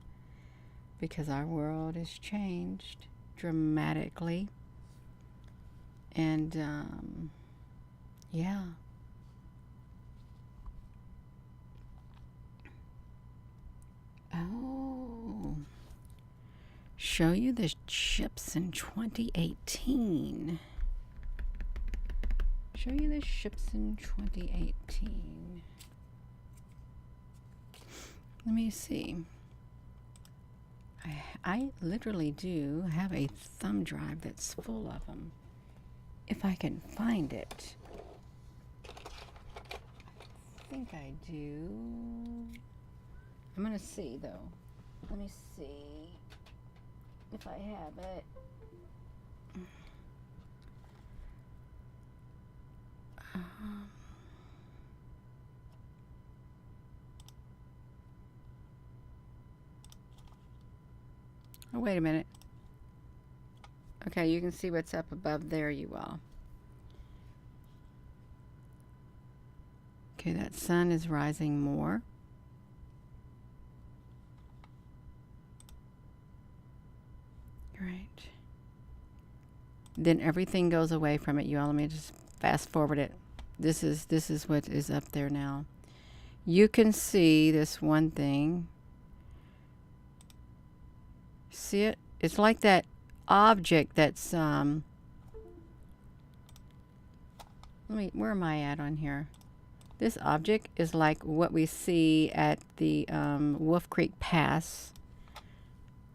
because our world has changed dramatically. And, yeah. Oh. Show you the ships in 2018. Show you the ships in 2018. Let me see. I literally do have a thumb drive that's full of them. If I can find it. I think I do. I'm going to see, though. Let me see if I have it. Oh, wait a minute. Okay, you can see what's up above there, you all. Okay, that sun is rising more. Right. Then everything goes away from it, you all. Let me just fast forward it. This is what is up there now. You can see this one thing. See it? It's like that object that's where am I at on here? This object is like what we see at the Wolf Creek Pass.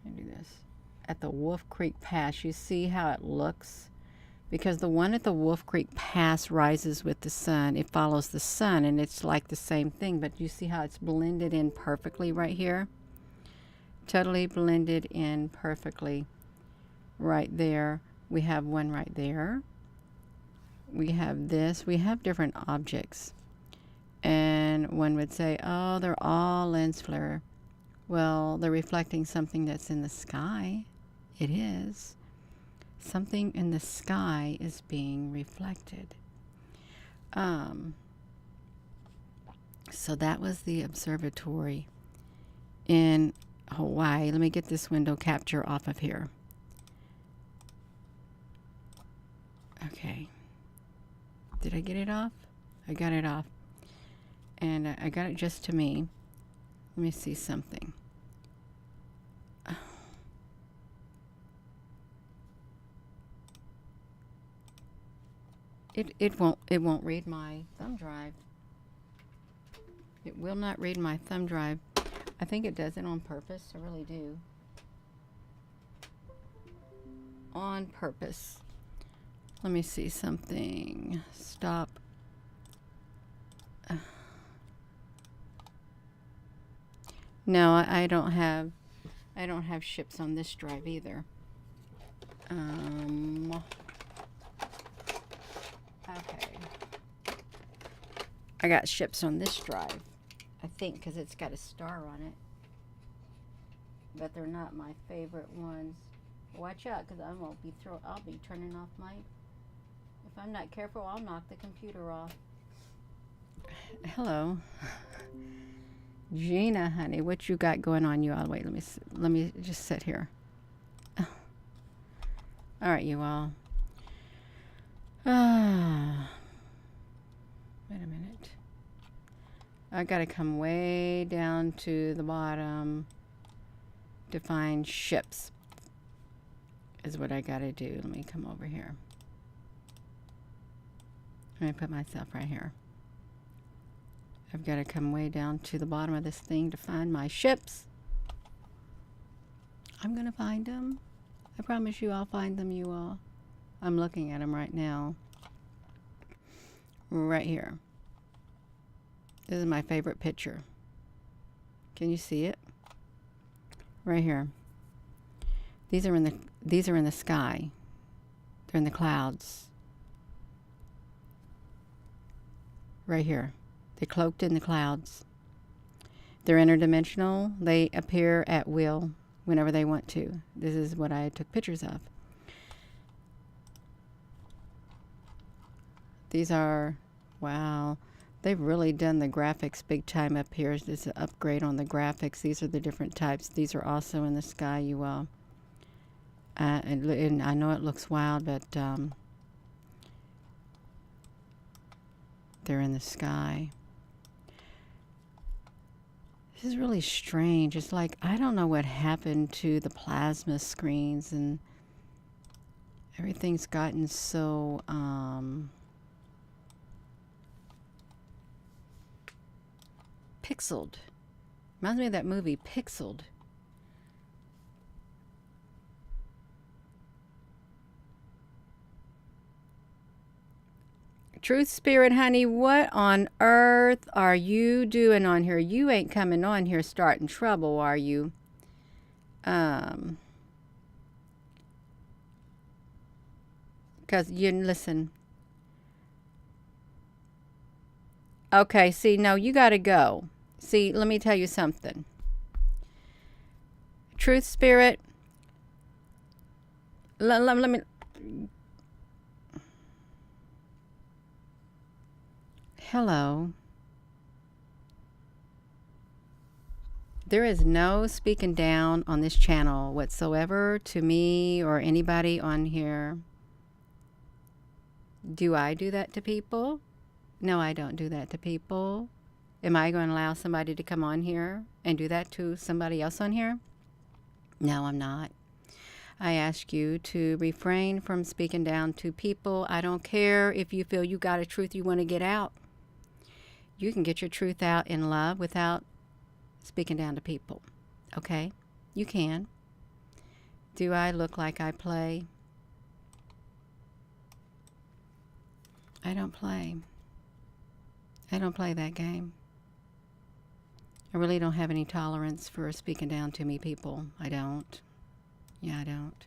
Let me do this. At the Wolf Creek Pass, you see how it looks? Because the one at the Wolf Creek Pass rises with the sun. It follows the sun, and it's like the same thing, but you see how it's blended in perfectly right here? Totally blended in perfectly right there. We have one right there. We have this. We have different objects. And one would say, oh, they're all lens flare. Well, they're reflecting something that's in the sky. It is. Something in the sky is being reflected. So that was the observatory in Hawaii. Let me get this window capture off of here. Okay. Did I get it off? I got it off. And I got it just to me. Let me see something. It won't read my thumb drive. It will not read my thumb drive. I think it does it on purpose. I really do. On purpose. Let me see something. Stop. No, I don't have ships on this drive either. Okay. I got ships on this drive, I think, because it's got a star on it. But they're not my favorite ones. Watch out, because I'll be turning off my. If I'm not careful, I'll knock the computer off. Hello, Gina, honey, what you got going on? You all wait. Let me just sit here. All right, you all. Wait a minute. I gotta come way down to the bottom to find ships. Is what I gotta do. Let me come over here. Let me put myself right here. I've got to come way down to the bottom of this thing to find my ships. I'm gonna find them. I promise you I'll find them, you all. I'm looking at them right now. Right here. This is my favorite picture. Can you see it? Right here. These are in the sky. They're in the clouds. Right here. They're cloaked in the clouds. They're interdimensional. They appear at will whenever they want to. This is what I took pictures of. These are, wow, they've really done the graphics big time up here. This is an upgrade on the graphics. These are the different types. These are also in the sky, you all. And I know it looks wild, but they're in the sky. This is really strange. It's like, I don't know what happened to the plasma screens, and everything's gotten so pixeled. Reminds me of that movie, Pixeled. Truth Spirit, honey, what on earth are you doing on here? You ain't coming on here starting trouble, are you? Because you listen. Okay, see, no, you got to go. See, let me tell you something. Truth Spirit, let me. Hello. There is no speaking down on this channel whatsoever to me or anybody on here. Do I do that to people? No, I don't do that to people. Am I going to allow somebody to come on here and do that to somebody else on here? No, I'm not. I ask you to refrain from speaking down to people. I don't care if you feel you got a truth you want to get out. You can get your truth out in love without speaking down to people. Okay? You can. Do I look like I play? I don't play. I don't play that game. I really don't have any tolerance for speaking down to me people. I don't. Yeah, I don't.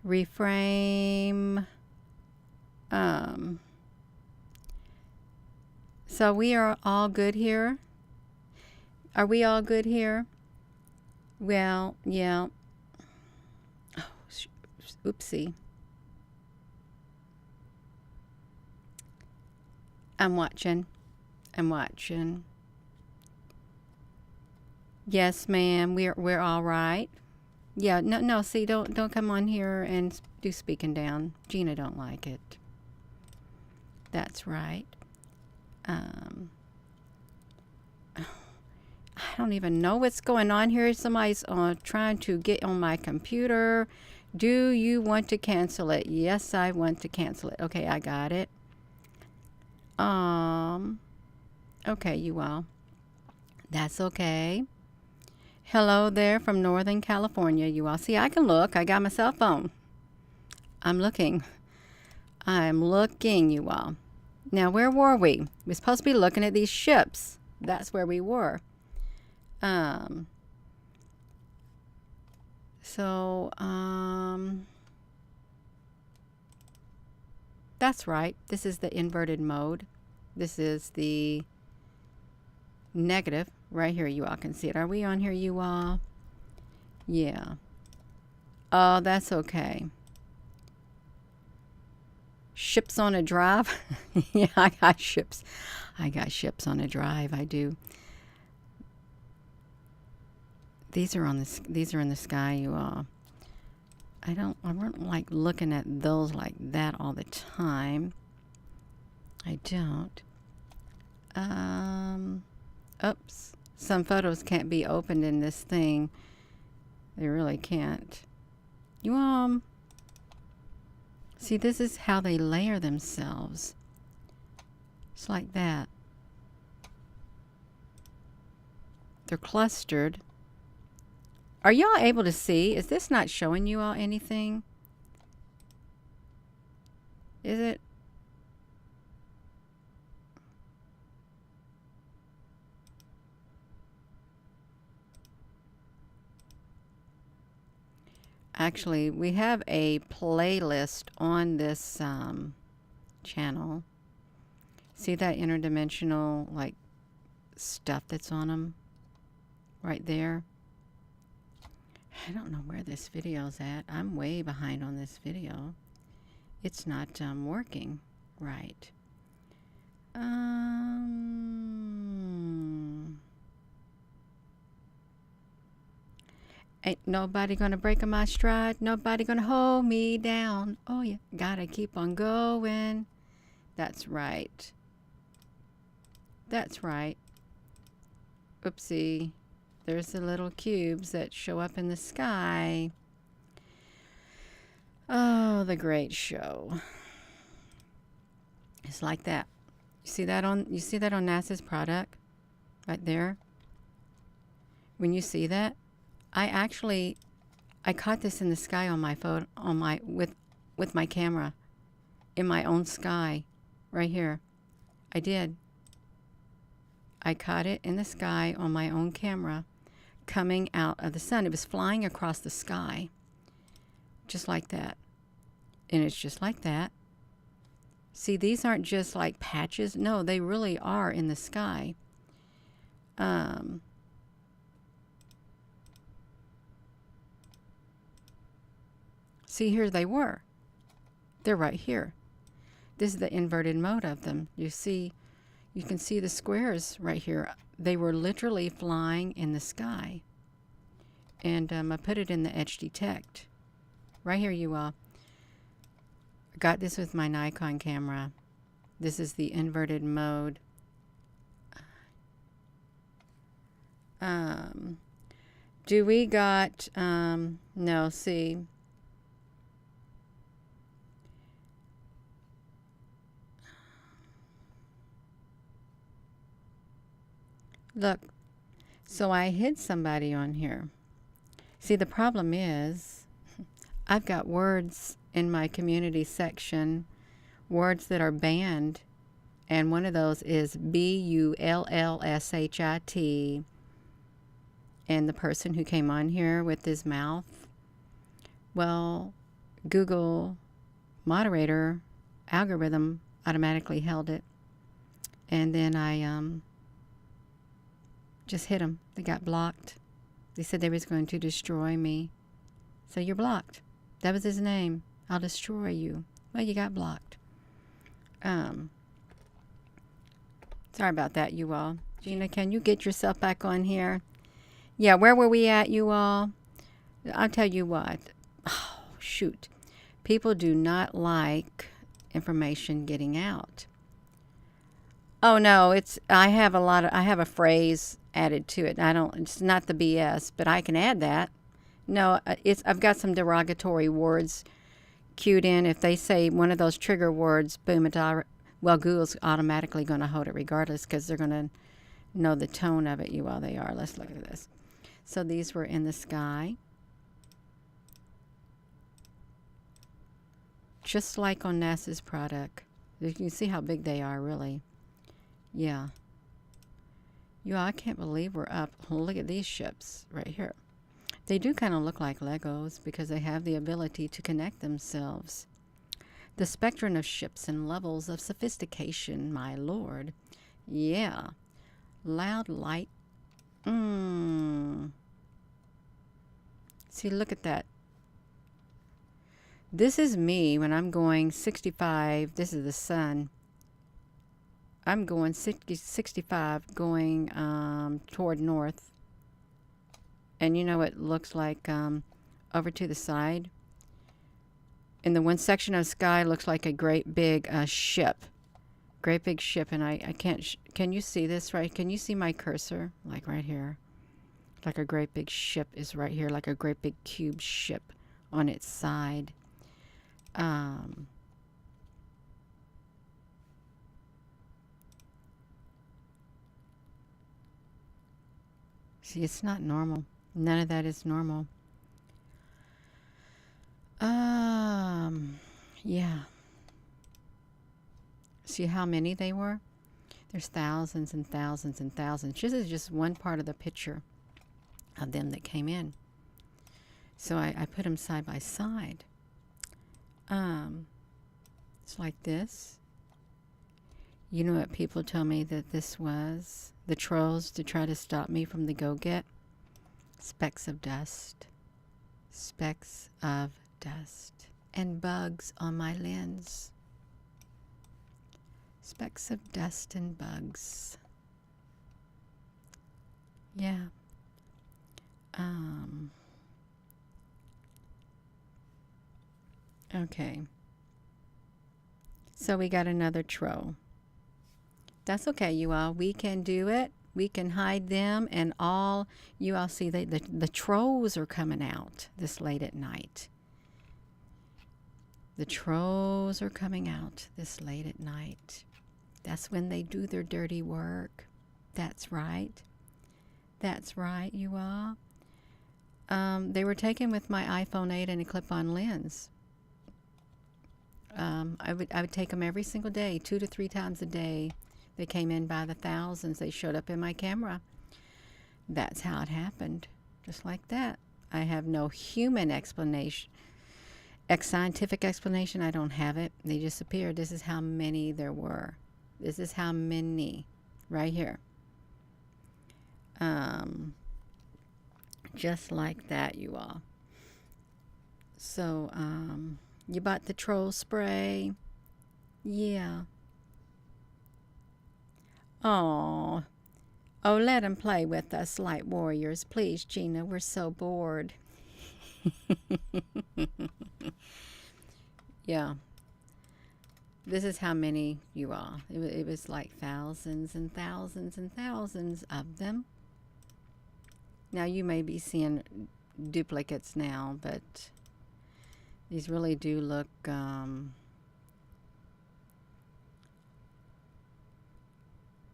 Reframe. So we are all good here? Are we all good here? Well, yeah. Oh, oopsie. I'm watching. Yes, ma'am. We're all right. Yeah, no, see, don't come on here and do speaking down. Gina don't like it. That's right. I don't even know what's going on here. Somebody's trying to get on my computer. Do you want to cancel it? Yes, I want to cancel it. Okay, I got it. Okay, you all. That's okay. Hello there from Northern California, you all. See, I can look. I got my cell phone. I'm looking, you all. Now, where were we? We're supposed to be looking at these ships. That's where we were. That's right. This is the inverted mode. This is the negative. Right here, you all can see it. Are we on here, you all? Yeah. Oh, that's okay. Ships on a drive? Yeah, I got ships. I got ships on a drive. I do. These are in the sky, you all. I don't like looking at those like that all the time. I don't. Oops. Some photos can't be opened in this thing. They really can't. You see, this is how they layer themselves. It's like that. They're clustered. Are y'all able to see? Is this not showing you all anything? Is it? Actually, we have a playlist on this channel. See that interdimensional like stuff that's on them right there? I don't know where this video's at. I'm way behind on this video. It's not working right. Ain't nobody gonna break my stride. Nobody gonna hold me down. Oh yeah, gotta keep on going. That's right. That's right. Oopsie. There's the little cubes that show up in the sky. Oh, the great show. It's like that. You see that on NASA's product right there? When you see that, I caught this in the sky on my phone, with my camera, in my own sky, right here. I did. I caught it in the sky on my own camera, coming out of the sun. It was flying across the sky, just like that. And it's just like that. See, these aren't just like patches. No, they really are in the sky. See, here they were. They're right here. This is the inverted mode of them. You can see the squares right here. They were literally flying in the sky. And I put it in the Etch Detect. Right here, you all. I got this with my Nikon camera. This is the inverted mode. Do we got, no, see. Look, so I hid somebody on here. See, the problem is I've got words in my community section, words that are banned, and one of those is bullshit, and the person who came on here with his mouth, well, Google moderator algorithm automatically held it, and then I just hit them. They got blocked. They said they was going to destroy me. So you're blocked. That was his name. I'll destroy you. Well, you got blocked. Sorry about that, you all. Gina, can you get yourself back on here? Yeah, where were we at, you all? I'll tell you what. Oh, shoot. People do not like information getting out. Oh no, I have a phrase added to it. It's not the BS, but I can add that. No, I've got some derogatory words cued in. If they say one of those trigger words, boom, well, Google's automatically going to hold it regardless because they're going to know the tone of it. You all they are. Let's look at this. So these were in the sky. Just like on NASA's product. You can see how big they are, really. Yeah. You all, I can't believe we're up. Look at these ships right here. They do kind of look like Legos because they have the ability to connect themselves. The spectrum of ships and levels of sophistication, my lord. Yeah. Loud light. See, look at that. This is me when I'm going 65. This is the sun. I'm going 65 going toward north. And you know what it looks like over to the side? In the one section of sky looks like a great big ship. Great big ship. And I can't... can you see this right? Can you see my cursor? Like right here. Like a great big ship is right here. Like a great big cube ship on its side. See, it's not normal. None of that is normal. Yeah. See how many they were? There's thousands and thousands and thousands. This is just one part of the picture of them that came in. So I put them side by side. It's like this. You know what people tell me that this was? The trolls to try to stop me from the go-get? Specks of dust. Specks of dust. And bugs on my lens. Specks of dust and bugs. Yeah. Okay. So we got another troll. That's okay, you all. We can do it. We can hide them and all. You all see the trolls are coming out this late at night. The trolls are coming out this late at night. That's when they do their dirty work. That's right. That's right, you all. They were taken with my iPhone 8 and a clip-on lens. I would take them every single day, 2 to 3 times a day. They came in by the thousands. They showed up in my camera. That's how it happened. Just like that. I have no human explanation. Scientific explanation, I don't have it. They just appeared. This is how many there were. This is how many. Right here. Just like that, you all. So, you bought the troll spray? Yeah. Oh, let them play with us, light warriors. Please, Gina, we're so bored. Yeah. This is how many you all. It was like thousands and thousands and thousands of them. Now, you may be seeing duplicates now, but these really do look...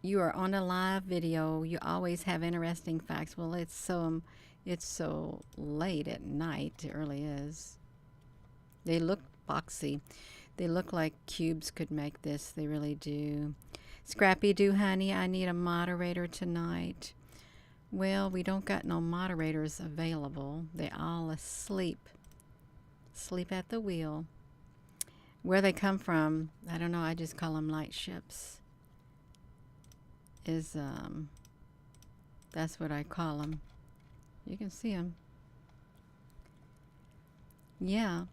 You are on a live video. You always have interesting facts. Well, it's so late at night. It really is. They look boxy. They look like cubes could make this. They really do. Scrappy Doo, honey, I need a moderator tonight. Well, we don't got no moderators available. They all asleep. Sleep at the wheel. Where they come from, I don't know. I just call them light ships. That's what I call them. You can see them. Yeah.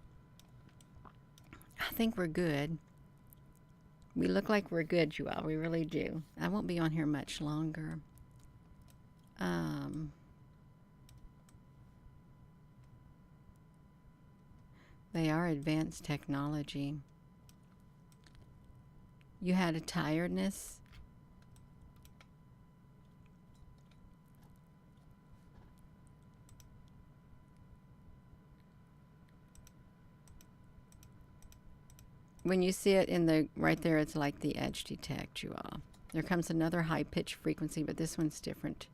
I think we're good. We look like we're good, you all. We really do. I won't be on here much longer. They are advanced technology. You had a tiredness. When you see it in the right there, it's like the edge detect, you all. There comes another high pitch frequency, but this one's different.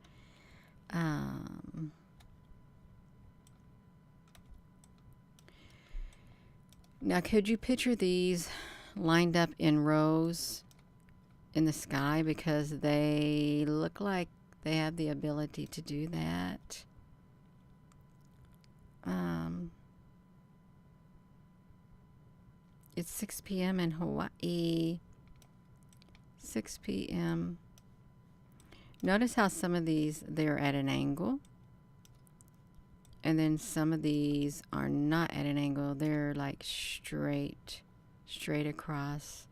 Now, could you picture these lined up in rows in the sky, because they look like they have the ability to do that? It's 6 p.m. in Hawaii. 6 p.m. Notice how some of these, they're at an angle. And then some of these are not at an angle. They're like straight across.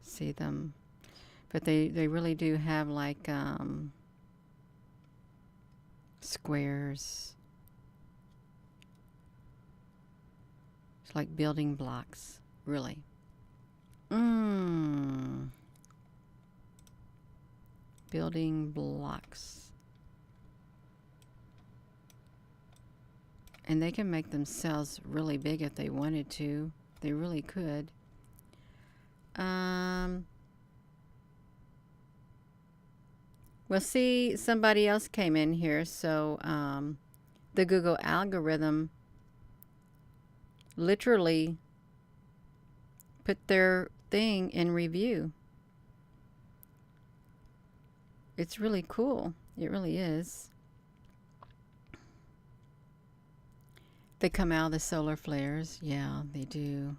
See them. But they really do have like squares. It's like building blocks, really. Building blocks. And they can make themselves really big if they wanted to. They really could. Well, see, somebody else came in here, so the Google algorithm literally put their thing in review. It's really cool. It really is. They come out of the solar flares. Yeah, they do.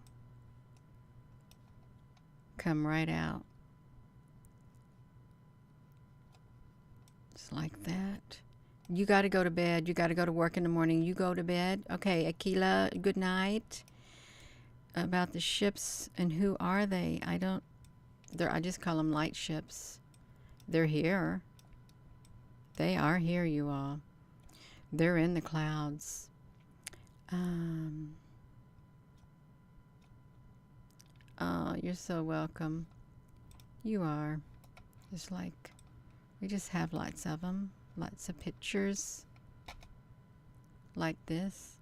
Come right out. Just like that. You got to go to bed. You got to go to work in the morning. You go to bed. Okay, Akila, good night. About the ships and who are they? I just call them light ships. They're here. They are here, you all. They're in the clouds. Oh, you're so welcome. You are. Just like, we just have lots of them. Lots of pictures. Like this.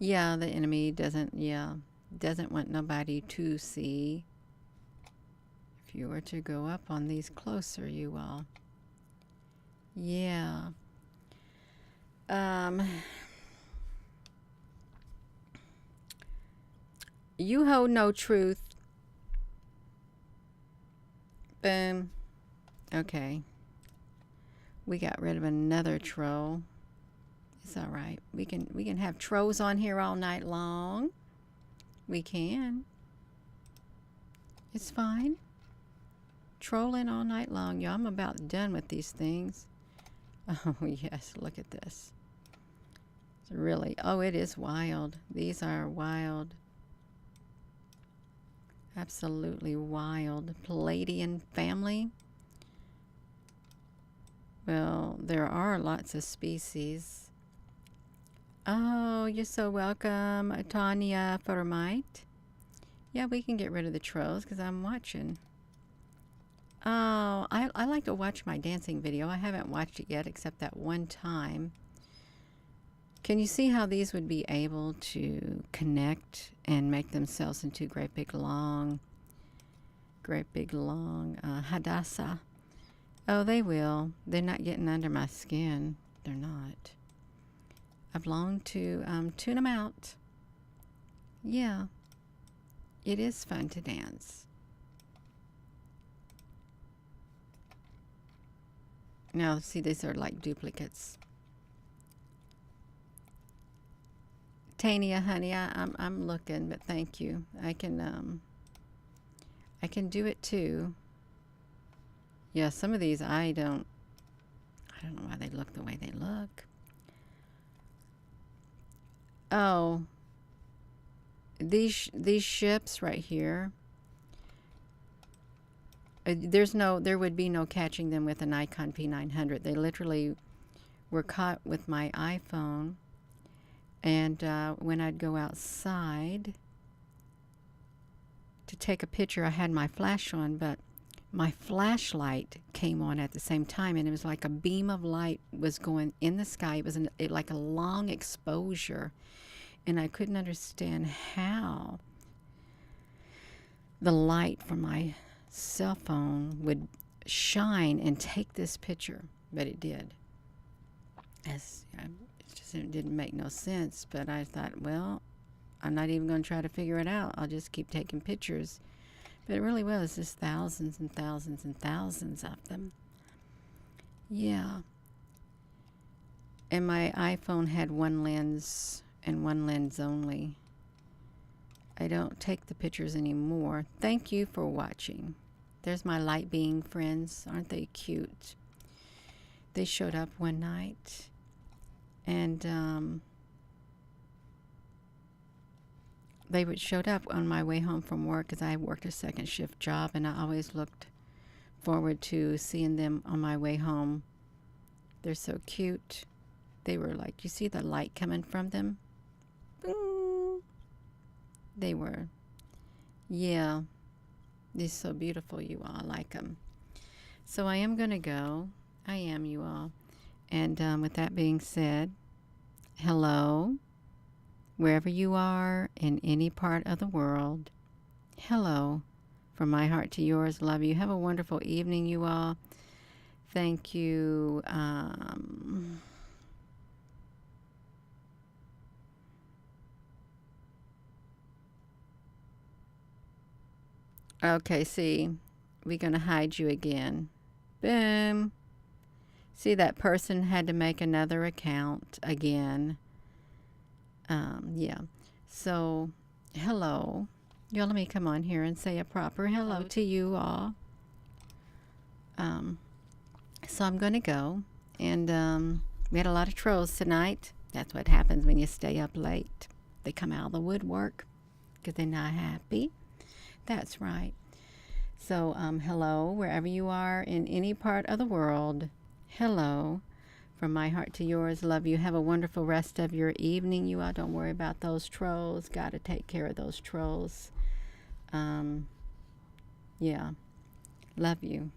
Yeah, the enemy doesn't want nobody to see. If you were to go up on these closer, you all. Yeah. You hold no truth. Boom. Okay. We got rid of another troll. It's all right. We can have trolls on here all night long. We can. It's fine. Trolling all night long. Y'all, I'm about done with these things. Oh, yes. Look at this. It's really, oh, it is wild. These are wild. Absolutely wild. Palladian family. Well, there are lots of species. Oh, you're so welcome, Tanya Fermite. Yeah, we can get rid of the trolls because I'm watching. Oh, I like to watch my dancing video. I haven't watched it yet except that one time. Can you see how these would be able to connect and make themselves into great big long Hadassah? Oh, they will. They're not getting under my skin. They're not. I've longed to tune them out. Yeah. It is fun to dance. Now, see, these are like duplicates. Tania, honey, I'm looking, but thank you. I can do it too. Yeah, some of these I don't know why they look the way they look. Oh, these ships right here. There would be no catching them with a Nikon P900. They literally were caught with my iPhone. And when I'd go outside to take a picture, I had my flash on, but my flashlight came on at the same time, and it was like a beam of light was going in the sky. It was like a long exposure, and I couldn't understand how the light from my cell phone would shine and take this picture, but it did. It didn't make no sense, but I thought, well, I'm not even going to try to figure it out. I'll just keep taking pictures. But it really was just thousands and thousands and thousands of them. Yeah. And my iPhone had one lens and one lens only. I don't take the pictures anymore. Thank you for watching. There's my light being friends. Aren't they cute? They showed up one night, and they showed up on my way home from work, because I worked a second shift job, and I always looked forward to seeing them on my way home. They're so cute. They were like, you see the light coming from them? Boom. They were, yeah, they're so beautiful, you all. I like them. So I am going to go. I am, you all. And with that being said, hello, wherever you are in any part of the world. Hello, from my heart to yours. Love you. Have a wonderful evening, you all. Thank you. Okay, see, we're going to hide you again. Boom. See, that person had to make another account again. Yeah. So, hello. Y'all, let me come on here and say a proper hello to you all. So I'm going to go. And we had a lot of trolls tonight. That's what happens when you stay up late. They come out of the woodwork because they're not happy. That's right. So, hello, wherever you are in any part of the world. Hello, from my heart to yours. Love you. Have a wonderful rest of your evening. You all, don't worry about those trolls. Got to take care of those trolls. Yeah. Love you.